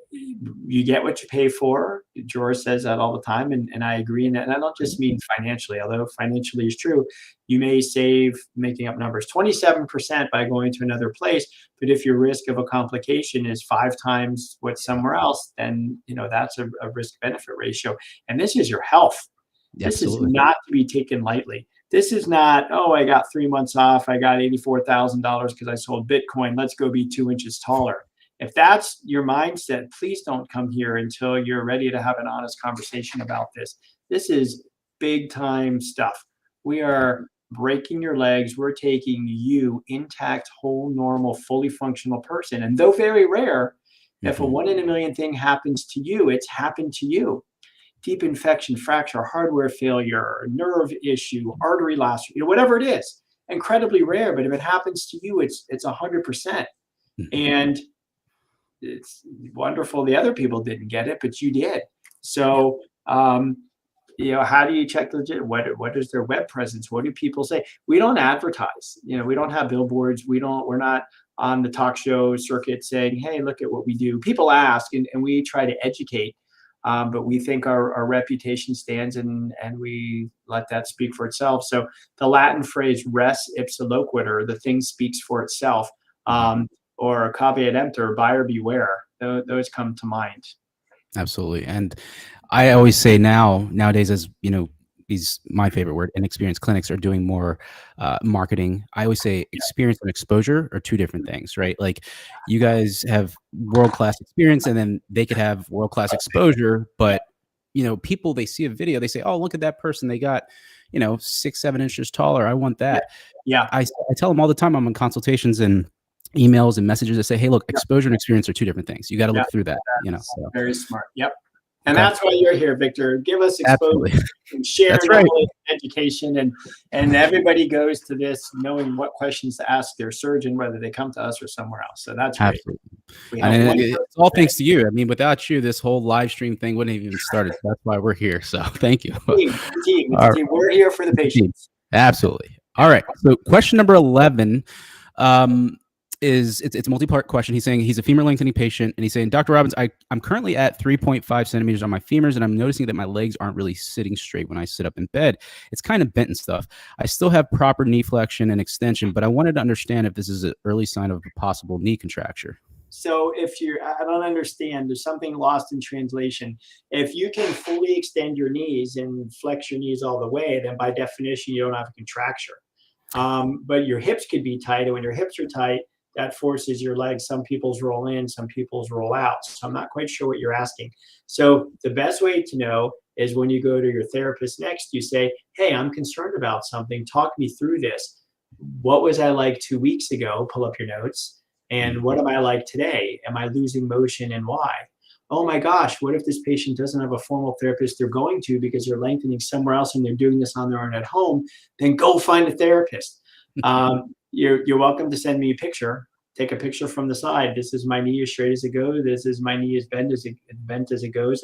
you get what you pay for. George says that all the time, and I agree. And I don't just mean financially, although financially is true. You may save, making up numbers, 27% by going to another place. But if your risk of a complication is 5 times what's somewhere else, then that's a risk-benefit ratio. And this is your health. This is not to be taken lightly. This is not, I got 3 months off. I got $84,000 because I sold Bitcoin. Let's go be 2 inches taller. If that's your mindset, please don't come here until you're ready to have an honest conversation about this. This is big time stuff. We are breaking your legs. We're taking you, intact, whole, normal, fully functional person. And though very rare, if a 1 in a million thing happens to you, it's happened to you. deep infection, fracture, hardware failure, nerve issue, artery laceration, you know, whatever it is, incredibly rare. But if it happens to you, it's 100%. And it's wonderful the other people didn't get it, but you did. So, you know, how do you check legit? What is their web presence? What do people say? We don't advertise. You know, we don't have billboards. We're not on the talk show circuit saying, hey, look at what we do. People ask, and we try to educate, but we think our reputation stands, and we let that speak for itself. So the Latin phrase res ipsa loquitur, the thing speaks for itself, or caveat emptor, buyer beware. Those come to mind. Absolutely. And I always say nowadays, as you know, my favorite word, inexperienced clinics are doing more marketing. I always say experience and exposure are two different things, right? Like you guys have world-class experience, and then they could have world-class exposure, but you know, people, they see a video, they say, oh, look at that person. They got, you know, 6-7 inches taller. I want that. Yeah. I tell them all the time, I'm in consultations and emails and messages that say, hey, look, exposure and experience are two different things. You got to look through that, you know. So. Very smart. Yep. And that's why you're here, Victor. Give us exposure and share that's right. Education, and everybody goes to this knowing what questions to ask their surgeon, whether they come to us or somewhere else. So that's great. And it's all thanks to you. I mean, without you, this whole live stream thing wouldn't have even started. So that's why we're here. So thank you. Team. We're here for the patients. Absolutely. All right. So question number 11. It's a multi-part question. He's saying he's a femur lengthening patient, and he's saying, Dr. Robbins, I'm currently at 3.5 centimeters on my femurs, and I'm noticing that my legs aren't really sitting straight when I sit up in bed. It's kind of bent and stuff. I still have proper knee flexion and extension, but I wanted to understand if this is an early sign of a possible knee contracture. So I don't understand, there's something lost in translation. If you can fully extend your knees and flex your knees all the way, then by definition, you don't have a contracture. But your hips could be tight, and when your hips are tight, that forces your legs. Some people's roll in, some people's roll out. So I'm not quite sure what you're asking. So the best way to know is when you go to your therapist next, you say, hey, I'm concerned about something. Talk me through this. What was I like 2 weeks ago? Pull up your notes. And what am I like today? Am I losing motion, and why? Oh my gosh, what if this patient doesn't have a formal therapist they're going to because they're lengthening somewhere else and they're doing this on their own at home? Then go find a therapist. You're welcome to send me a picture. Take a picture from the side. This is my knee as straight as it goes. This is my knee as bent as it goes,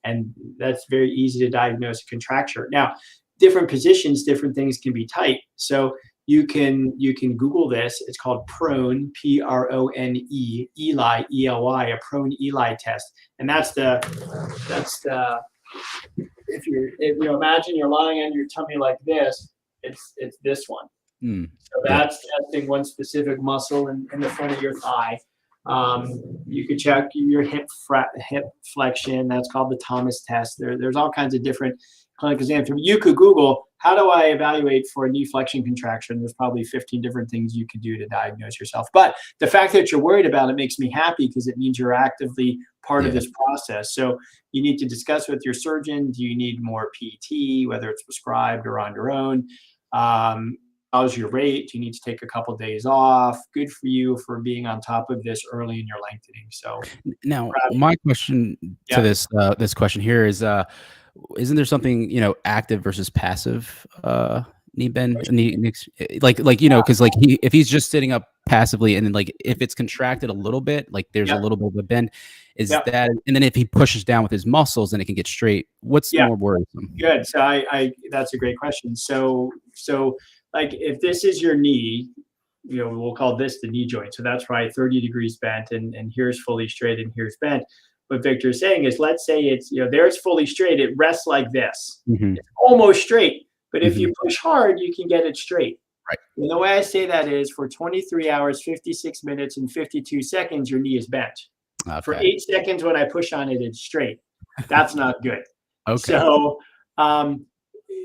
and that's very easy to diagnose a contracture. Now, different positions, different things can be tight. So you can Google this. It's called prone, P-R-O-N-E, Eli, E-L-Y, a prone Eli test, and that's the if you imagine you're lying on your tummy like this, it's this one. So that's testing one specific muscle in the front of your thigh. You could check your hip flexion. That's called the Thomas test. There's all kinds of different clinical exams. You could Google, how do I evaluate for a knee flexion contraction? There's probably 15 different things you could do to diagnose yourself. But the fact that you're worried about it makes me happy, because it means you're actively part of this process. So you need to discuss with your surgeon. Do you need more PT, whether it's prescribed or on your own? How's your rate? Do you need to take a couple of days off? Good for you for being on top of this early in your lengthening. So now my question to this question here is, isn't there something, you know, active versus passive knee bend, like you know, because like if he's just sitting up passively, and then like if it's contracted a little bit, like there's a little bit of a bend, is that, and then if he pushes down with his muscles, then it can get straight. What's more worrisome? Good. So I that's a great question. So like if this is your knee, you know, we'll call this the knee joint. So that's right, 30 degrees bent, and here's fully straight and here's bent. What Victor is saying is, let's say it's, you know, there's fully straight, it rests like this. It's almost straight, but if you push hard, you can get it straight. Right. And the way I say that is, for 23 hours, 56 minutes, and 52 seconds, your knee is bent. Okay. For 8 seconds, when I push on it, it's straight. That's not good. Okay. So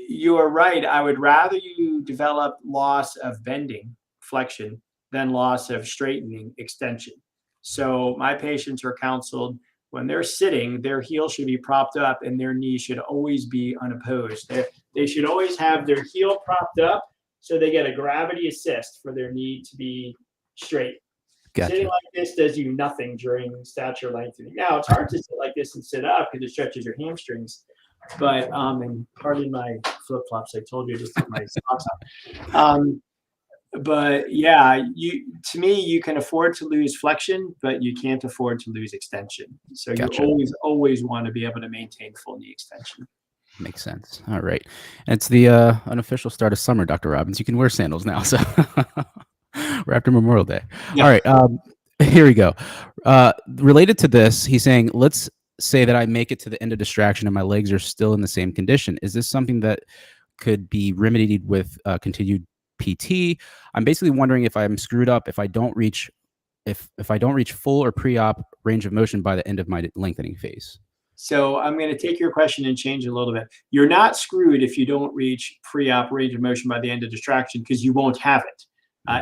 you are right. I would rather you develop loss of bending, flexion, than loss of straightening, extension. So my patients are counseled, when they're sitting, their heel should be propped up and their knee should always be unopposed. They should always have their heel propped up, so they get a gravity assist for their knee to be straight. Gotcha. Sitting like this does you nothing during stature lengthening. Now, it's hard to sit like this and sit up because it stretches your hamstrings. But and pardon my flip flops. I told you just took my socks off. But yeah, to me, you can afford to lose flexion, but you can't afford to lose extension. So Gotcha. you always want to be able to maintain full knee extension. Makes sense. All right. And it's the unofficial start of summer, Dr. Robbins. You can wear sandals now. So we're after Memorial Day. Yeah. All right. Here we go. Related to this, he's saying, let's say that I make it to the end of distraction and my legs are still in the same condition. Is this something that could be remedied with continued PT? I'm basically wondering if I'm screwed up if I don't reach full or pre-op range of motion by the end of my lengthening phase. So I'm going to take your question and change it a little bit. You're not screwed if you don't reach pre-op range of motion by the end of distraction, because you won't have it.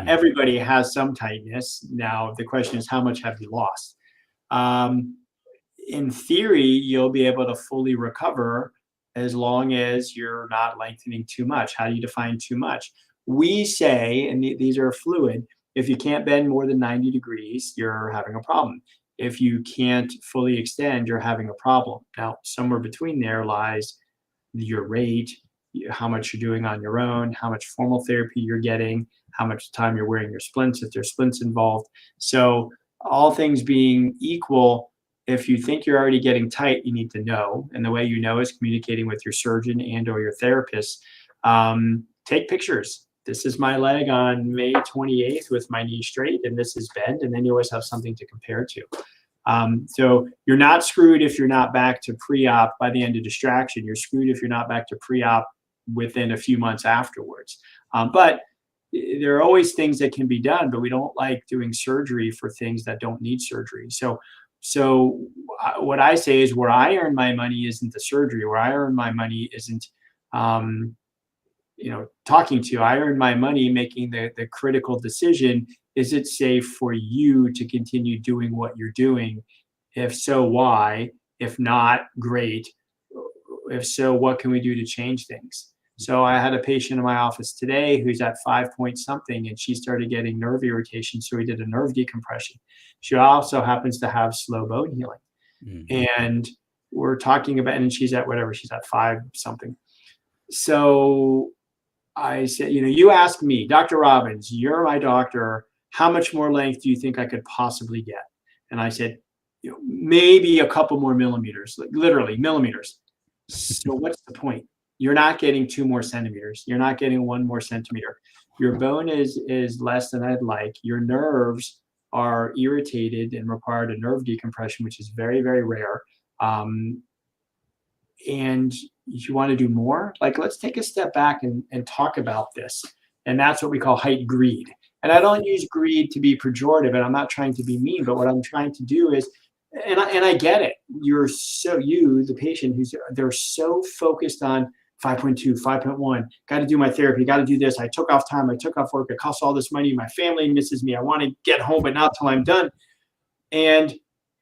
Everybody has some tightness. Now, the question is, how much have you lost? In theory, you'll be able to fully recover as long as you're not lengthening too much. How do you define too much? We say, and these are fluid, if you can't bend more than 90 degrees, you're having a problem. If you can't fully extend, you're having a problem. Now, somewhere between there lies your rate, how much you're doing on your own, how much formal therapy you're getting, how much time you're wearing your splints, if there's splints involved. So all things being equal, if you think you're already getting tight, you need to know. And the way you know is communicating with your surgeon and or your therapist. Take pictures. This is my leg on May 28th with my knee straight, and this is bent, and then you always have something to compare to. So you're not screwed if you're not back to pre-op by the end of distraction. You're screwed if you're not back to pre-op within a few months afterwards. But there are always things that can be done, but we don't like doing surgery for things that don't need surgery. So what I say is, where I earn my money isn't the surgery. Where I earn my money isn't talking to you. I earn my money making the critical decision. Is it safe for you to continue doing what you're doing? If so, why? If not, great. If so, what can we do to change things? So I had a patient in my office today who's at 5 point something, and she started getting nerve irritation. So we did a nerve decompression. She also happens to have slow bone healing. And we're talking about, and she's at 5 something. So I said, you ask me, Dr. Robbins, you're my doctor. How much more length do you think I could possibly get? And I said, maybe a couple more millimeters, like literally millimeters. So what's the point? You're not getting 2 more centimeters. You're not getting 1 more centimeter. Your bone is less than I'd like. Your nerves are irritated and required a nerve decompression, which is very, very rare. And you want to do more? Like, let's take a step back and talk about this. And that's what we call height greed. And I don't use greed to be pejorative, and I'm not trying to be mean, but what I'm trying to do is, and I get it. The patient, they're so focused on 5.2, 5.1, got to do my therapy, got to do this. I took off time, I took off work, it costs all this money. My family misses me. I want to get home, but not till I'm done. And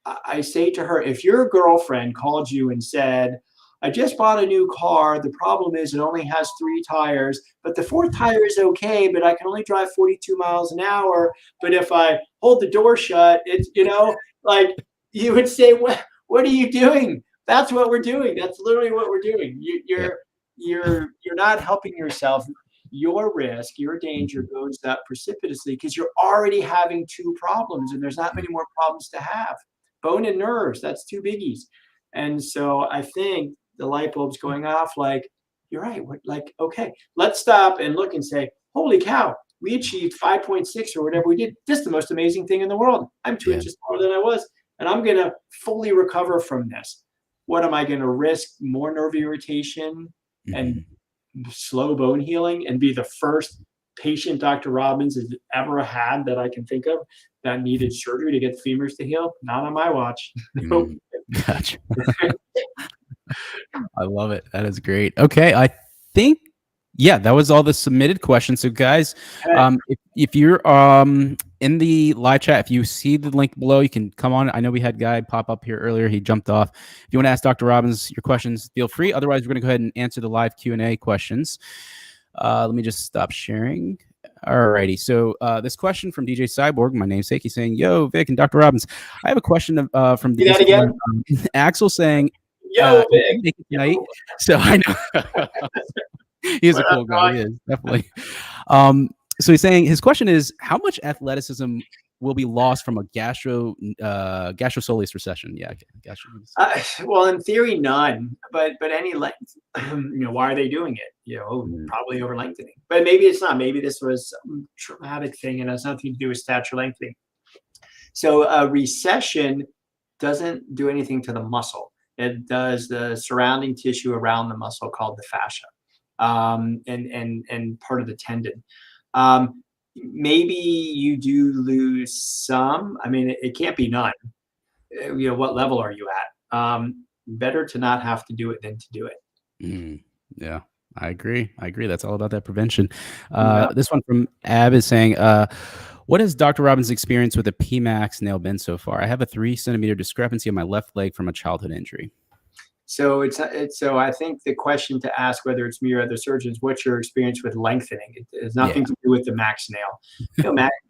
I say to her, if your girlfriend called you and said, I just bought a new car. The problem is it only has 3 tires, but the 4th tire is okay, but I can only drive 42 miles an hour. But if I hold the door shut, it's, like, you would say, what are you doing? That's what we're doing. That's literally what we're doing. You're not helping yourself. Your risk, your danger goes up precipitously because you're already having 2 problems, and there's not many more problems to have. Bone and nerves, that's 2 biggies. And so I think the light bulb's going off, like, you're right. Okay, let's stop and look and say, holy cow, we achieved 5.6 or whatever we did. This is the most amazing thing in the world. I'm 2 inches taller than I was, and I'm going to fully recover from this. What am I going to risk? More nerve irritation and slow bone healing, and be the first patient Dr. Robbins has ever had that I can think of that needed surgery to get the femurs to heal? Not on my watch. Nope. Gotcha. I love it. That is great. Okay. I think, that was all the submitted questions. So guys, if you're in the live chat, if you see the link below, you can come on. I know we had Guy pop up here earlier. He jumped off. If you want to ask Dr. Robbins your questions, feel free. Otherwise, we're going to go ahead and answer the live Q&A questions. Let me just stop sharing. Alrighty. So this question from DJ Cyborg, my namesake, he's saying, yo, Vic and Dr. Robbins, I have a question from DJ again? Axel saying, Yo, he big. didn't make it tonight, so I know. He is a cool guy. He is definitely. So he's saying his question is, how much athleticism will be lost from a gastrosoleus recession? Yeah, well, in theory, none, but any length. Why are they doing it? Probably over lengthening, but maybe it's not. Maybe this was some traumatic thing and has nothing to do with stature lengthening. So a recession doesn't do anything to the muscle. It does the surrounding tissue around the muscle called the fascia, and part of the tendon. Maybe you do lose some. I mean, it can't be none. What level are you at? Better to not have to do it than to do it. Yeah, I agree. That's all about that prevention. This one from Ab is saying, what is Dr. Robbins' experience with a PMAX nail bend so far? I have a 3 centimeter discrepancy on my left leg from a childhood injury. So so I think the question to ask, whether it's me or other surgeons, what's your experience with lengthening? It has nothing to do with the max nail.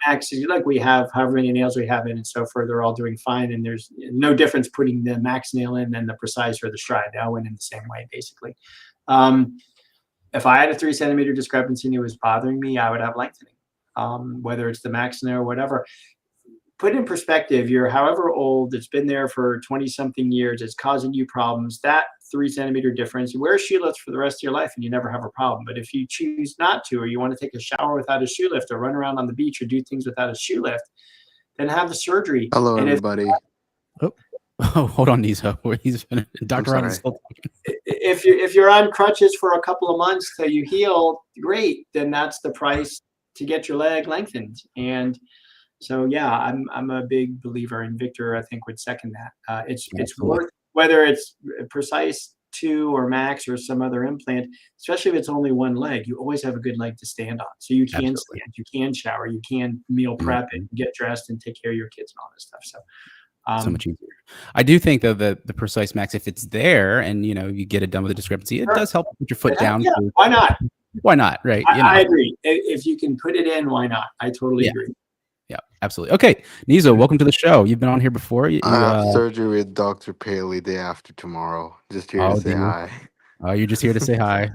Max is like we have however many nails we have in and so forth. They're all doing fine, and there's no difference putting the max nail in than the precise or the stride. They all went in the same way, basically. If I had a 3 centimeter discrepancy and it was bothering me, I would have lengthening, whether it's the max nail or whatever. Put in perspective, you're however old, it's been there for 20 something years, it's causing you problems. That 3 centimeter difference, you wear a shoe lift for the rest of your life and you never have a problem. But if you choose not to, or you want to take a shower without a shoe lift, or run around on the beach, or do things without a shoe lift, then have the surgery. Hello, everybody. Hold on, Nizo. Dr. Robbins still talking. If you're on crutches for a couple of months till you heal, great. Then that's the price to get your leg lengthened. And so, yeah, I'm a big believer, and Victor, I think, would second that. It's worth, whether it's precise 2 or max or some other implant, especially if it's only one leg. You always have a good leg to stand on, so you can stand, you can shower, you can meal prep and get dressed and take care of your kids and all this stuff. So much easier. I do think, though, that the precise max, if it's there and you get it done with a discrepancy, it does help put your foot down. Yeah, why not? Why not? Right? I agree. If you can put it in, why not? I totally agree. Yeah, absolutely. Okay, Nizo, welcome to the show. You've been on here before. I have surgery with Dr. Paley day after tomorrow. Just here to say hi. Oh, you're just here to say hi.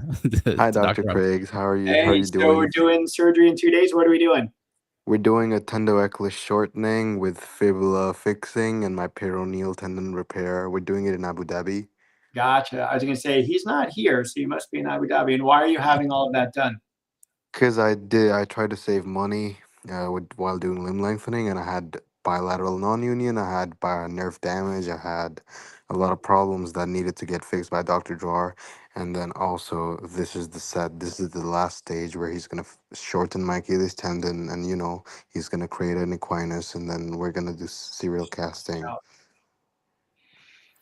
Hi, Dr. Craigs. How are you? Hey, how are you doing? So we're doing surgery in 2 days. What are we doing? We're doing a tendoachilles shortening with fibula fixing and my peroneal tendon repair. We're doing it in Abu Dhabi. Gotcha. I was going to say, he's not here, so you must be in Abu Dhabi. And why are you having all of that done? Because I tried to save money while doing limb lengthening, and I had bilateral non-union, I had nerve damage, I had a lot of problems that needed to get fixed by Dr. Drar. And then also, this is the last stage where he's going to shorten my Achilles tendon, and he's going to create an equinus, and then we're going to do serial casting.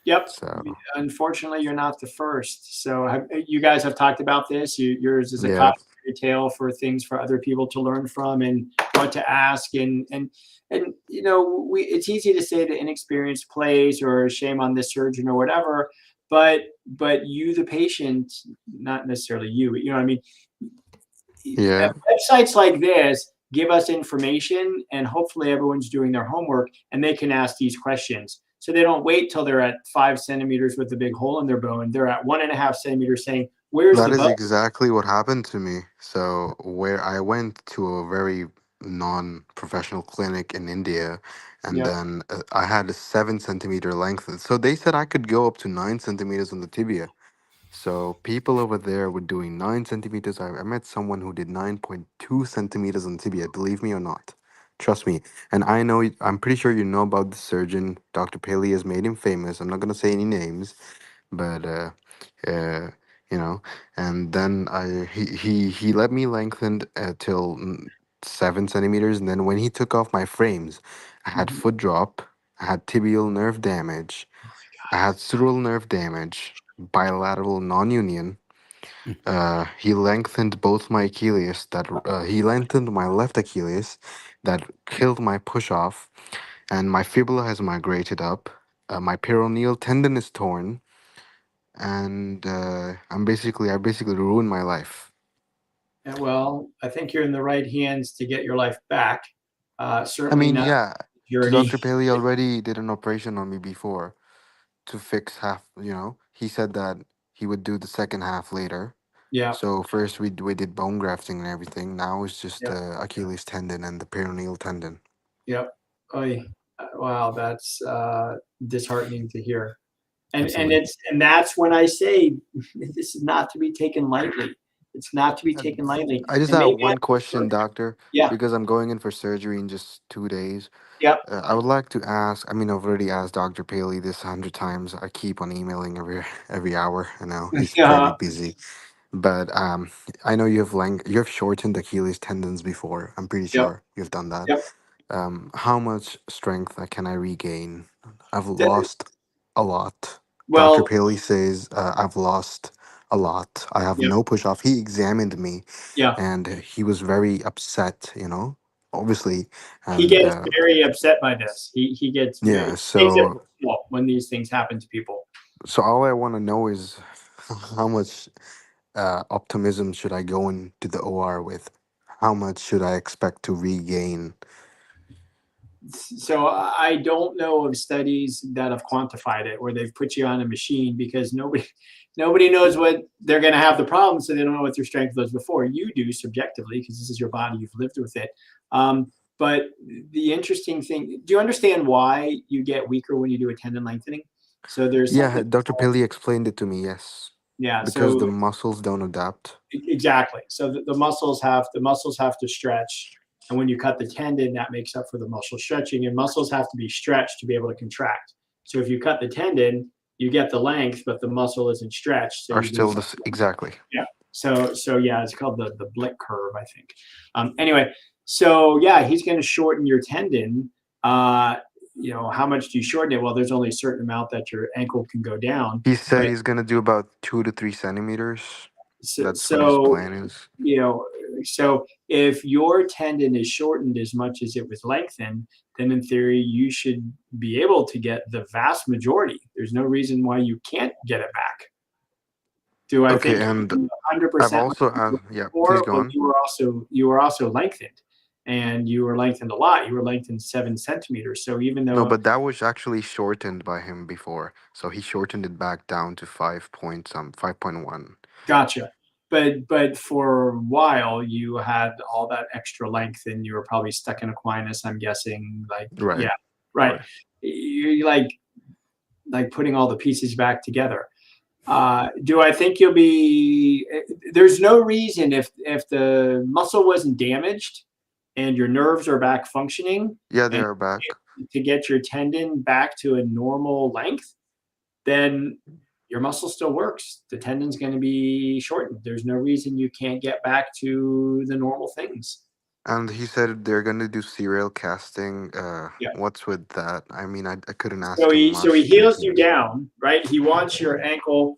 Yep. So unfortunately, you're not the first. So you guys have talked about this. Yours is a cautionary tale for things for other people to learn from and what to ask. And it's easy to say the inexperienced place or shame on this surgeon or whatever, but you, the patient, not necessarily you, but you know what I mean? Yeah. Websites like this give us information, and hopefully everyone's doing their homework and they can ask these questions. So they don't wait till they're at 5 centimeters with a big hole in their bone. They're at 1.5 centimeters saying, where's the bone? That is exactly what happened to me. So where I went to a very non-professional clinic in India, and then I had a 7 centimeter length. So they said I could go up to 9 centimeters on the tibia. So people over there were doing 9 centimeters. I met someone who did 9.2 centimeters on tibia, believe me or not. Trust me. And I'm pretty sure you know about the surgeon. Dr. Paley has made him famous. I'm not going to say any names, but, and then he let me lengthen till 7 centimeters. And then when he took off my frames, I had foot drop, I had tibial nerve damage, I had sutural nerve damage, bilateral non-union. He lengthened both my Achilles. He lengthened my left Achilles, that killed my push-off, and my fibula has migrated up. My peroneal tendon is torn, and I basically ruined my life. And well, I think you're in the right hands to get your life back. Certainly not. Dr. Paley already did an operation on me before. to fix half. He said that he would do the second half later. Yeah. So first we did bone grafting and everything. Now it's just Yep. the Achilles tendon and the peroneal tendon. Yep. Oy. Wow, that's disheartening to hear. And Absolutely. and that's when I say this is not to be taken lightly. It's not to be Uh, taken lightly. I just And have maybe one question, doctor, yeah. because I'm going in for surgery in just 2 days. Yep. I would like to ask. I mean, I've already asked Dr. Paley this 100 times. I keep on emailing every hour. I know he's very Yeah. busy, but I know you have shortened Achilles tendons before. I'm pretty Yep. sure you've done that. Yep. How much strength can I regain? I've Th- lost a lot. Dr. Well, Paley says I've lost a lot. I have yep. no push off. He examined me Yeah. and he was very upset, obviously. He And gets very upset by this. He gets yeah, very takes it so personal when these things happen to people. all I want to know is how much optimism should I go into the OR with? How much should I expect to regain? So I don't know of studies that have quantified it where they've put you on a machine because nobody knows what they're going to have the problem, so they don't know what their strength was before. You do subjectively because this is your body, you've lived with it. But the interesting thing, do you understand why you get weaker when you do a tendon lengthening? So there's Yeah, something Dr. called, Paley explained it to me, yes. yeah. Because So the muscles don't adapt. exactly. So the muscles have to stretch, and when you cut the tendon, that makes up for the muscle stretching. And muscles have to be stretched to be able to contract. So if you cut the tendon, you get the length, but the muscle isn't stretched, so Are you still lose. this exactly. Yeah. So yeah, it's called the Blick curve, I think. Anyway, so yeah, he's going to shorten your tendon. How much do you shorten it? Well, there's only a certain amount that your ankle can go down, He said but he's gonna do about 2 to 3 centimeters. so, That's what his so plan is. you know, so if your tendon is shortened as much as it was lengthened, then in theory you should be able to get the vast majority. There's no reason why you can't get it back. Do I Okay, think and 100% I've like also you were yeah, please before? go Well, on. you were also lengthened, and you were lengthened a lot. You were lengthened 7 centimeters. So even No, though but that was actually shortened by him before. So he shortened it back down to 5.1. gotcha, but for a while you had all that extra length, and you were probably stuck in Aquinas. I'm guessing, like Right. yeah, right. Right. You're like putting all the pieces back together. Do I think you'll be? There's no reason if the muscle wasn't damaged and your nerves are back functioning, Yeah, they and are back. to get your tendon back to a normal length, then your muscle still works. The tendon's going to be shortened. There's no reason you can't get back to the normal things. And he said they're gonna do serial casting. Yeah. What's with that? I mean, I couldn't So ask him he much to heals he you was down, right? He wants your ankle.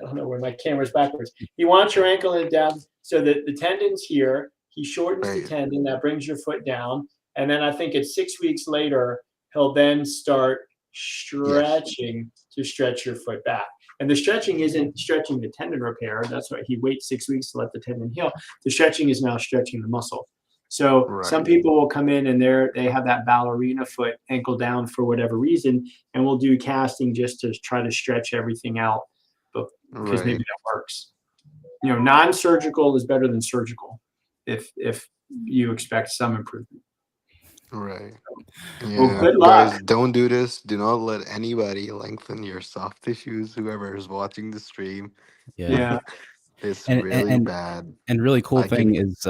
I don't know where my camera's backwards. He wants your ankle down so that the tendon's here. He shortens the right. tendon that brings your foot down, and then I think it's 6 weeks later he'll then start Yes. stretching to stretch your foot back. And the stretching isn't stretching the tendon repair. That's why he waits 6 weeks to let the tendon heal. The stretching is now stretching the muscle. So some Right. people will come in and they have that ballerina foot ankle down for whatever reason, and we'll do casting just to try to stretch everything out, but because maybe Right. that works. Non-surgical is better than surgical if you expect some improvement. Right. Well, Yeah, good luck. guys, don't do this. Do not let anybody lengthen your soft tissues. Whoever is watching the stream, Yeah. Yeah. it's And really bad. and really cool I thing can. is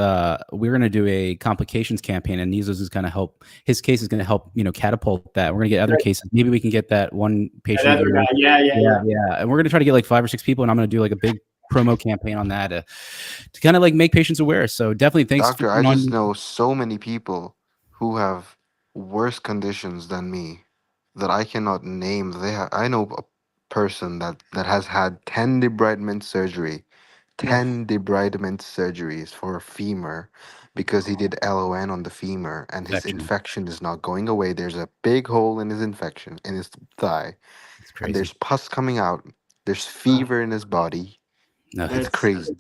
we're gonna do a complications campaign, and Nizos is gonna help. His case is gonna help catapult that. We're gonna get other cases. Maybe we can get that one patient. Another guy. Yeah. And we're gonna try to get like 5 or 6 people, and I'm gonna do like a big promo campaign on that to kind of like make patients aware. So definitely thanks for Doctor, I coming just on. know so many people who have worse conditions than me that I cannot name. I know a person that has had 10 debridement surgery, No. 10 debridement surgeries for a femur because he did LON on the femur and his Infection. infection is not going away. There's a big hole in his infection in his thigh It's and crazy. there's pus coming out. There's fever in his body. No, It's crazy.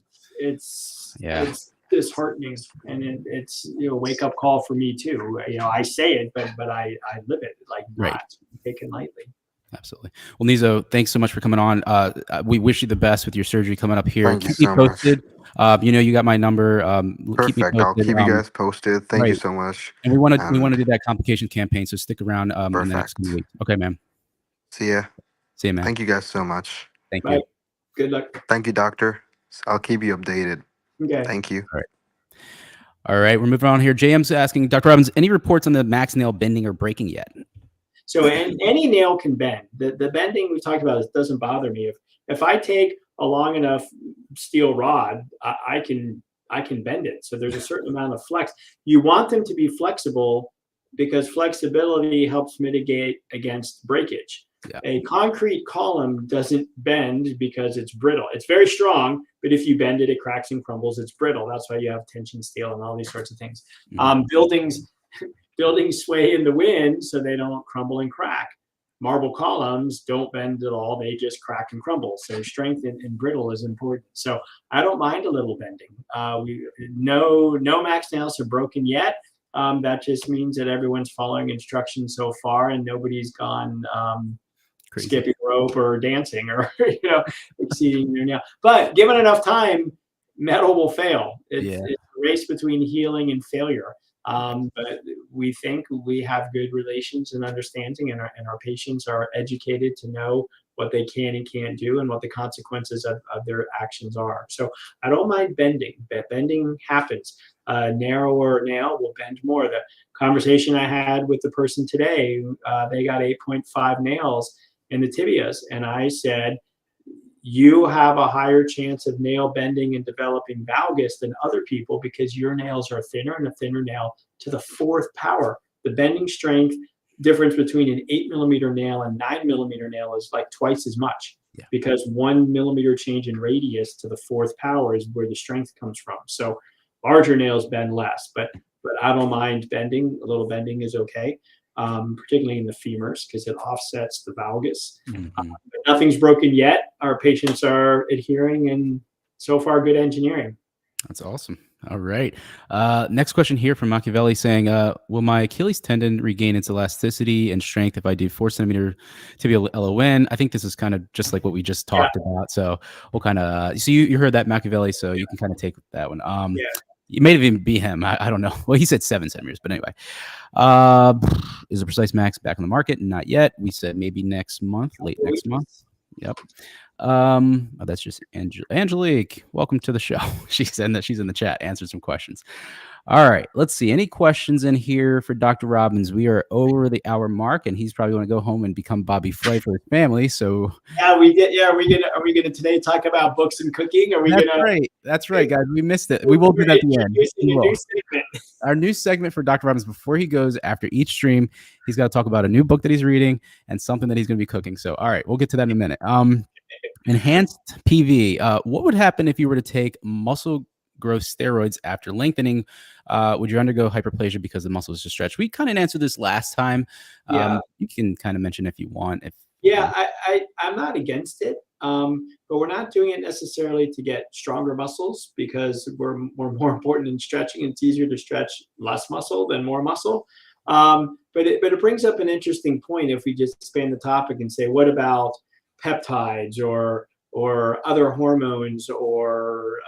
Yeah. It's disheartening, and it's a wake up call for me too. I say it, but I live it, like Right. not taken lightly. Absolutely. Well, Nizo, thanks so much for coming on. We wish you the best with your surgery coming up here. Thank you Keep me so much. posted. You got my number. Keep me Perfect. I'll posted. keep you guys posted. Thank you Right. so much. And we want to And do that complication campaign. So stick around in the next few perfect. weeks. Okay, man. See ya. See you, man. Thank you guys so much. Thank Bye. you. Good luck. Thank you, doctor. I'll keep you updated. Okay. Thank you. All right. We're moving on here. JM's asking, Dr. Robbins, any reports on the max nail bending or breaking yet? So any nail can bend. The bending we talked about doesn't bother me. If I take a long enough steel rod, I can bend it. So there's a certain amount of flex. You want them to be flexible because flexibility helps mitigate against breakage. Yeah. A concrete column doesn't bend because it's brittle. It's very strong, but if you bend it, it cracks and crumbles. It's brittle. That's why you have tension steel and all these sorts of things. Mm-hmm. Buildings sway in the wind so they don't crumble and crack. Marble columns don't bend at all. They just crack and crumble. So strength and brittle is important. So I don't mind a little bending. No max nails are broken yet. That just means that everyone's following instructions so far and nobody's gone skipping rope or dancing or exceeding their nail. But given enough time, metal will fail. It's a race between healing and failure. But we think we have good relations and understanding, and our patients are educated to know what they can and can't do and what the consequences of their actions are. So I don't mind bending. Bending happens. Narrower nail will bend more. The conversation I had with the person today, they got 8.5 nails in the tibias, and I said, you have a higher chance of nail bending and developing valgus than other people because your nails are thinner and a thinner nail to the fourth power. The bending strength difference between an 8 millimeter nail and 9 millimeter nail is like twice as much because 1 millimeter change in radius to the fourth power is where the strength comes from. So larger nails bend less, but I don't mind bending. A little bending is okay. Particularly in the femurs, because it offsets the valgus. Mm-hmm. But nothing's broken yet. Our patients are adhering, and so far, good engineering. That's awesome. All right. Next question here from Machiavelli saying, will my Achilles tendon regain its elasticity and strength if I do 4 centimeter tibial LON? I think this is kind of just like what we just talked about. So we'll kind of, so you heard that, Machiavelli, so you can kind of take that one. It may even be him. I don't know. Well, he said 7 centimeters, but anyway. Is a Precise Max back on the market? Not yet. We said maybe next month, late next month. Yep. That's just Angelique. Welcome to the show. She said that she's in the chat, answered some questions. All right, let's see. Any questions in here for Dr. Robbins? We are over the hour mark, and he's probably going to go home and become Bobby Flay for his family. So we did. Yeah, are we gonna today talk about books and cooking? Are we That's right, guys. We missed it. We will do that at the end. Our new segment for Dr. Robbins before he goes after each stream, he's got to talk about a new book that he's reading and something that he's going to be cooking. So, all right, we'll get to that in a minute. Enhanced PV. What would happen if you were to take muscle growth steroids after lengthening? Would you undergo hyperplasia because the muscle is just stretched? We kind of answered this last time. You can kind of mention if you want. I'm not against it, but we're not doing it necessarily to get stronger muscles because we're more important in stretching. It's easier to stretch less muscle than more muscle. But it brings up an interesting point if we just expand the topic and say, what about peptides or other hormones, or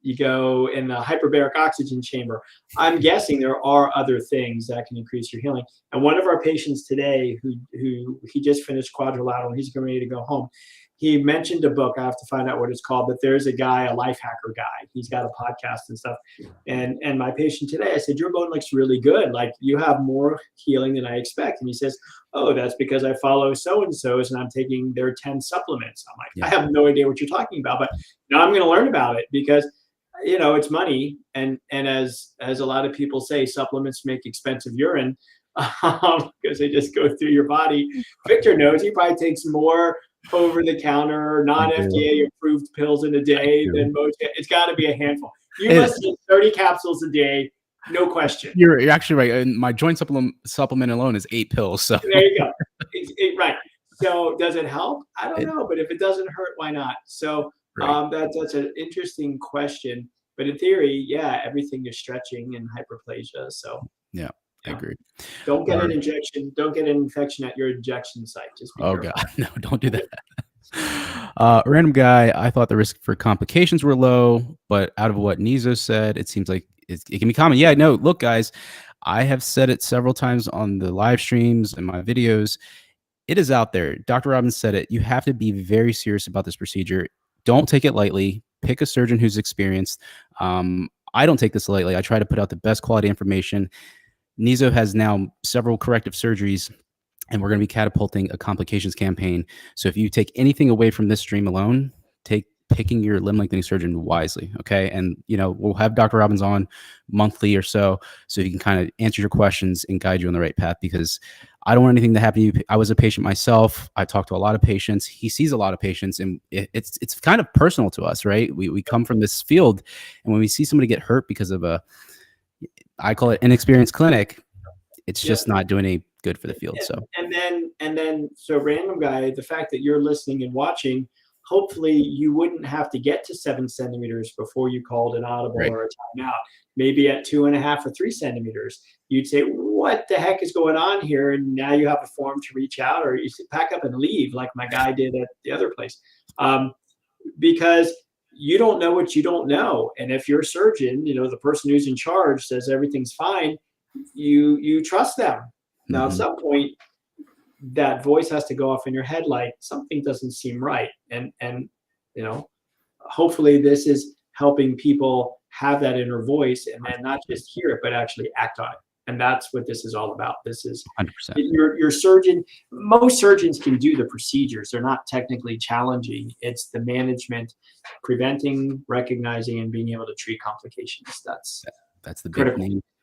you go in the hyperbaric oxygen chamber? I'm guessing there are other things that can increase your healing. And one of our patients today who he just finished quadrilateral, he's getting ready to go home. He mentioned a book. I have to find out what it's called, but there's a guy, a life hacker guy. He's got a podcast and stuff. And my patient today, I said, your bone looks really good. Like, you have more healing than I expect. And he says, oh, that's because I follow so-and-so's and I'm taking their 10 supplements. I'm like, I have no idea what you're talking about, but now I'm going to learn about it because, it's money. And as a lot of people say, supplements make expensive urine because they just go through your body. Victor knows he probably takes more over-the-counter, non-FDA approved pills in a day than most. It's got to be a handful. You must take 30 capsules a day, no question. You're actually right. And my joint supplement alone is 8 pills. So there you go. Right. So does it help? I don't know, but if it doesn't hurt, why not? So that's an interesting question. But in theory, everything is stretching and hyperplasia. So I agree. Don't get an injection. Don't get an infection at your injection site. Just be careful. God, no, don't do that. Random guy, I thought the risk for complications were low, but out of what Nizo said, it seems like it can be common. Yeah, no, look, guys, I have said it several times on the live streams and my videos. It is out there. Dr. Robbins said it. You have to be very serious about this procedure. Don't take it lightly. Pick a surgeon who's experienced. I don't take this lightly. I try to put out the best quality information. Nizo has now several corrective surgeries, and we're going to be catapulting a complications campaign. So if you take anything away from this stream alone, take picking your limb lengthening surgeon wisely. Okay. And, we'll have Dr. Robbins on monthly or so he can kind of answer your questions and guide you on the right path, because I don't want anything to happen to you. I was a patient myself. I talk to a lot of patients. He sees a lot of patients, and it's kind of personal to us, right? We come from this field, and when we see somebody get hurt because of I call it inexperienced clinic, it's just not doing any good for the field. So random guy, the fact that you're listening and watching, hopefully you wouldn't have to get to 7 centimeters before you called an audible or a timeout. Maybe at 2.5 or 3 centimeters, you'd say, what the heck is going on here? And now you have a form to reach out, or you pack up and leave like my guy did at the other place. Because you don't know what you don't know. And if your surgeon, the person who's in charge says everything's fine, you trust them. Now, at some point, that voice has to go off in your head like something doesn't seem right. And hopefully this is helping people have that inner voice, and then not just hear it, but actually act on it. And that's what this is all about. This is 100%. Your surgeon. Most surgeons can do the procedures. They're not technically challenging. It's the management, preventing, recognizing, and being able to treat complications. That's the big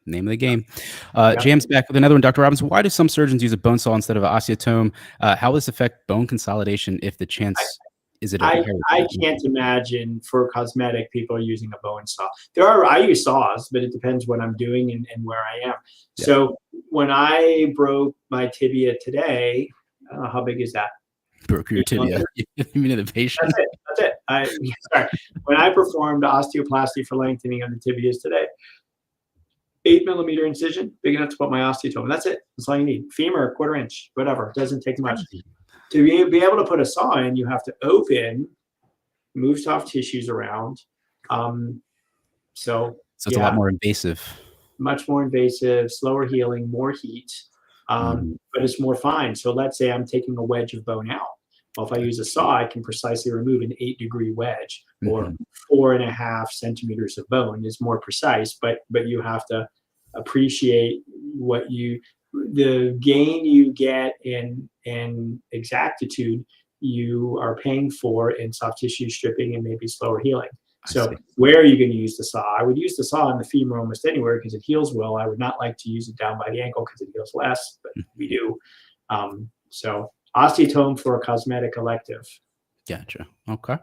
name of the game. Jam's back with another one. Dr. Robbins, why do some surgeons use a bone saw instead of an osteotome? How will this affect bone consolidation if the chance is it? I can't imagine for cosmetic people using a bone saw. I use saws, but it depends what I'm doing and where I am. Yeah. So when I broke my tibia today, I don't know, how big is that? Broke your tibia. You mean the patient? That's it. Sorry. When I performed osteoplasty for lengthening of the tibias today, 8 millimeter incision, big enough to put my osteotome. That's it. That's all you need. Femur, 1/4 inch, whatever. It doesn't take much. To be able to put a saw in, you have to open, move soft tissues around. So it's a lot more invasive. Much more invasive, slower healing, more heat, but it's more fine. So let's say I'm taking a wedge of bone out. Well, if I use a saw, I can precisely remove an 8-degree wedge, or 4.5 centimeters of bone is more precise, but you have to appreciate the gain you get in exactitude you are paying for in soft tissue stripping and maybe slower healing. So where are you going to use the saw? I would use the saw in the femur almost anywhere because it heals well. I would not like to use it down by the ankle because it heals less, but we do. So osteotome for a cosmetic elective. Gotcha. Okay.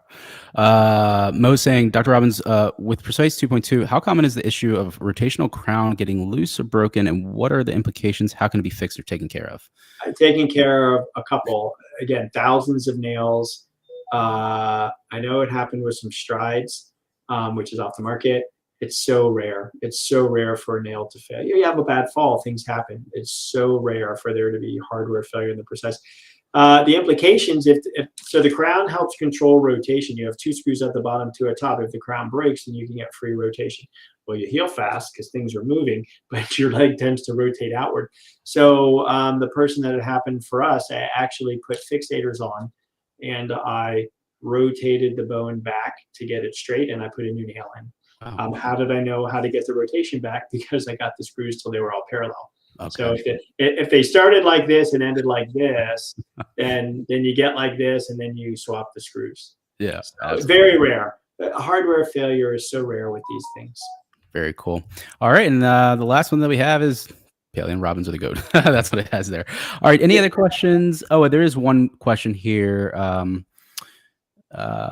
Mo saying, Dr. Robbins, with Precise 2.2, how common is the issue of rotational crown getting loose or broken, and what are the implications? How can it be fixed or taken care of? Taking care of a couple. Again, thousands of nails. I know it happened with some Strides, which is off the market. It's so rare. It's so rare for a nail to fail. You have a bad fall, things happen. It's so rare for there to be hardware failure in the Precise. The implications, so the crown helps control rotation. You have 2 screws at the bottom, 2 at top. If the crown breaks, then you can get free rotation. Well, you heal fast because things are moving, but your leg tends to rotate outward. So the person that it happened for us, I actually put fixators on, and I rotated the bone back to get it straight, and I put a new nail in. How did I know how to get the rotation back? Because I got the screws till they were all parallel. Okay. So if they started like this and ended like this, then you get like this, and then you swap the screws. Yeah, so very rare. Hardware failure is so rare with these things. Very cool. All right, and the last one that we have is Paley and Robbins are the GOAT. That's what it has there. All right, any other questions? Oh, there is one question here.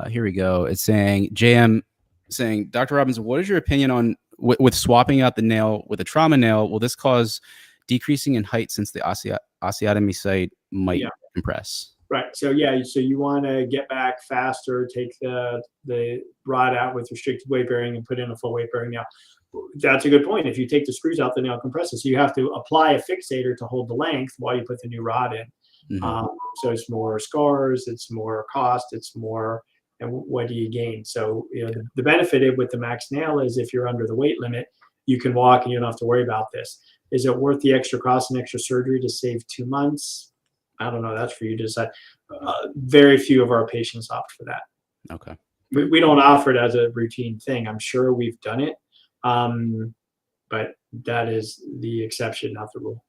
Here we go. It's saying, JM saying, Dr. Robbins, what is your opinion on with swapping out the nail with a trauma nail? Will this cause decreasing in height since the osteotomy site might compress? Right. So you want to get back faster, take the rod out with restricted weight bearing and put in a full weight bearing nail. That's a good point. If you take the screws out, the nail compresses. So you have to apply a fixator to hold the length while you put the new rod in. So it's more scars, it's more cost, it's more, and what do you gain? So, the benefit with the max nail is if you're under the weight limit, you can walk and you don't have to worry about this. Is it worth the extra cost and extra surgery to save 2 months? I don't know. That's for you to decide. Very few of our patients opt for that. Okay. We don't offer it as a routine thing. I'm sure we've done it. But that is the exception, not the rule.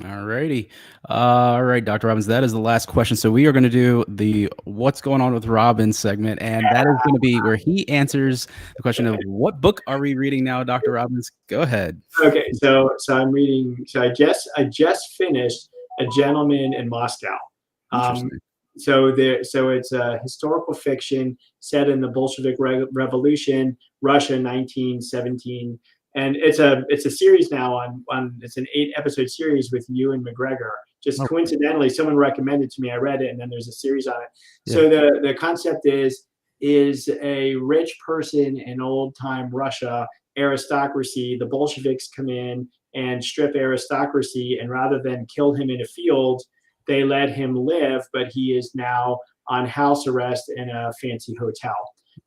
All righty. All right, Dr. Robbins, that is the last question. So we are going to do the what's going on with Robbins segment, and that is going to be where he answers the question of what book are we reading now, Dr. Robbins? Go ahead. Okay, so I'm reading. So I just finished A Gentleman in Moscow. So it's a historical fiction set in the Bolshevik Revolution, Russia, 1917. And it's a series now on it's an 8-episode series with Ewan McGregor. Just coincidentally, someone recommended to me. I read it, and then there's a series on it. Yeah. So the concept is a rich person in old time Russia, aristocracy. The Bolsheviks come in and strip aristocracy, and rather than kill him in a field, they let him live, but he is now on house arrest in a fancy hotel.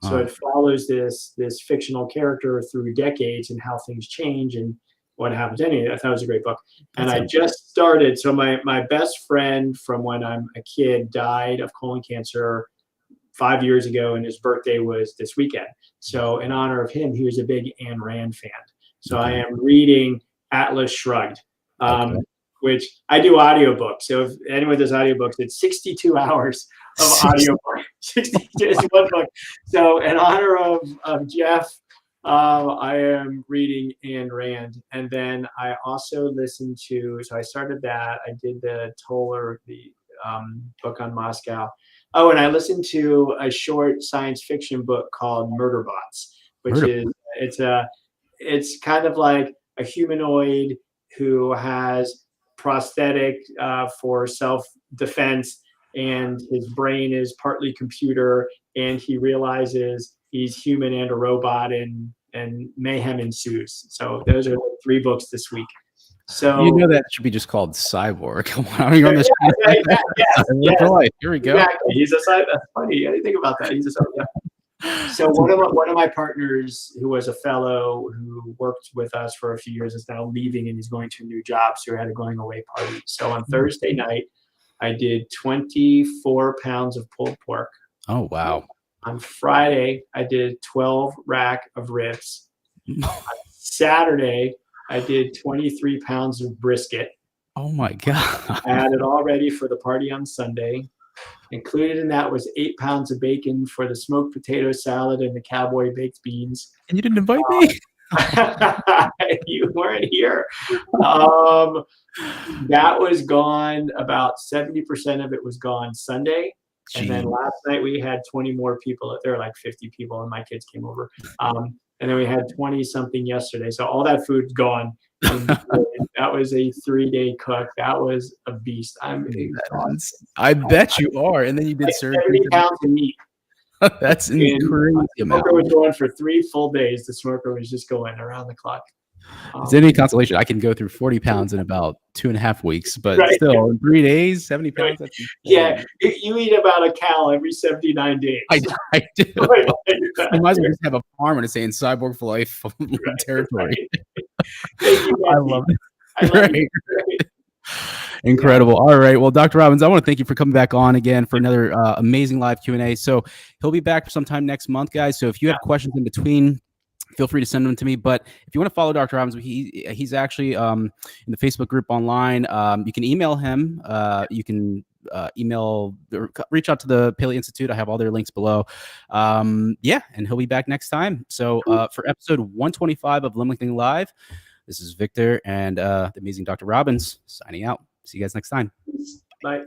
So it follows this fictional character through decades and how things change and what happens. Anyway, I thought it was a great book. And I just started. So my best friend from when I'm a kid died of colon cancer 5 years ago, and his birthday was this weekend. So in honor of him, he was a big Ayn Rand fan. So I am reading Atlas Shrugged, which I do audiobooks. So if anyone does audiobooks, it's 62 hours of audiobook. 62 is one book. So in honor of Jeff, I am reading Ayn Rand. And then I also listened to, so I started that. I did the Toller, the book on Moscow. Oh, and I listened to a short science fiction book called Murderbots, which it's kind of like a humanoid who has prosthetic for self-defense, and his brain is partly computer, and he realizes he's human and a robot, and mayhem ensues. So those are 3 books this week. So that should be just called Cyborg. Come on, you're on this. Yes. Here we go. Exactly. He's a cyborg. That's funny. I didn't think about that. He's a cyborg. Yeah. So one of my partners, who was a fellow who worked with us for a few years, is now leaving, and he's going to a new job. So we had a going away party. So on Thursday night, I did 24 pounds of pulled pork. Oh, wow. On Friday, I did 12 rack of ribs. On Saturday, I did 23 pounds of brisket. Oh, my God. I had it all ready for the party on Sunday. Included in that was 8 pounds of bacon for the smoked potato salad and the cowboy baked beans. And you didn't invite me? You weren't here. That was gone. About 70% of it was gone Sunday. Jeez. And then last night we had 20 more people. There were like 50 people, and my kids came over. And then we had 20 something yesterday. So all that food's gone. That was a 3-day cook. That was a beast. I'm exhausted. I bet you are. And then you did surgery. 70 pounds of meat. That's crazy. The smoker was going for 3 full days. The smoker was just going around the clock. Is there any consolation? I can go through 40 pounds in about 2.5 weeks, but still, in 3 days, 70 pounds. That's yeah, you eat about a cow every 79 days. I do. You might as well just have a farm and it's saying Cyborg for Life territory. I love it. Incredible. All right. Well, Dr. Robbins, I want to thank you for coming back on again for another amazing live Q&A. So he'll be back sometime next month, guys. So if you have questions in between, feel free to send them to me. But if you want to follow Dr. Robbins, he's actually in the Facebook group online. You can email him. You can reach out to the Paley Institute. I have all their links below. And he'll be back next time. So for episode 125 of Lengthening Live, this is Victor and the amazing Dr. Robbins signing out. See you guys next time. Bye.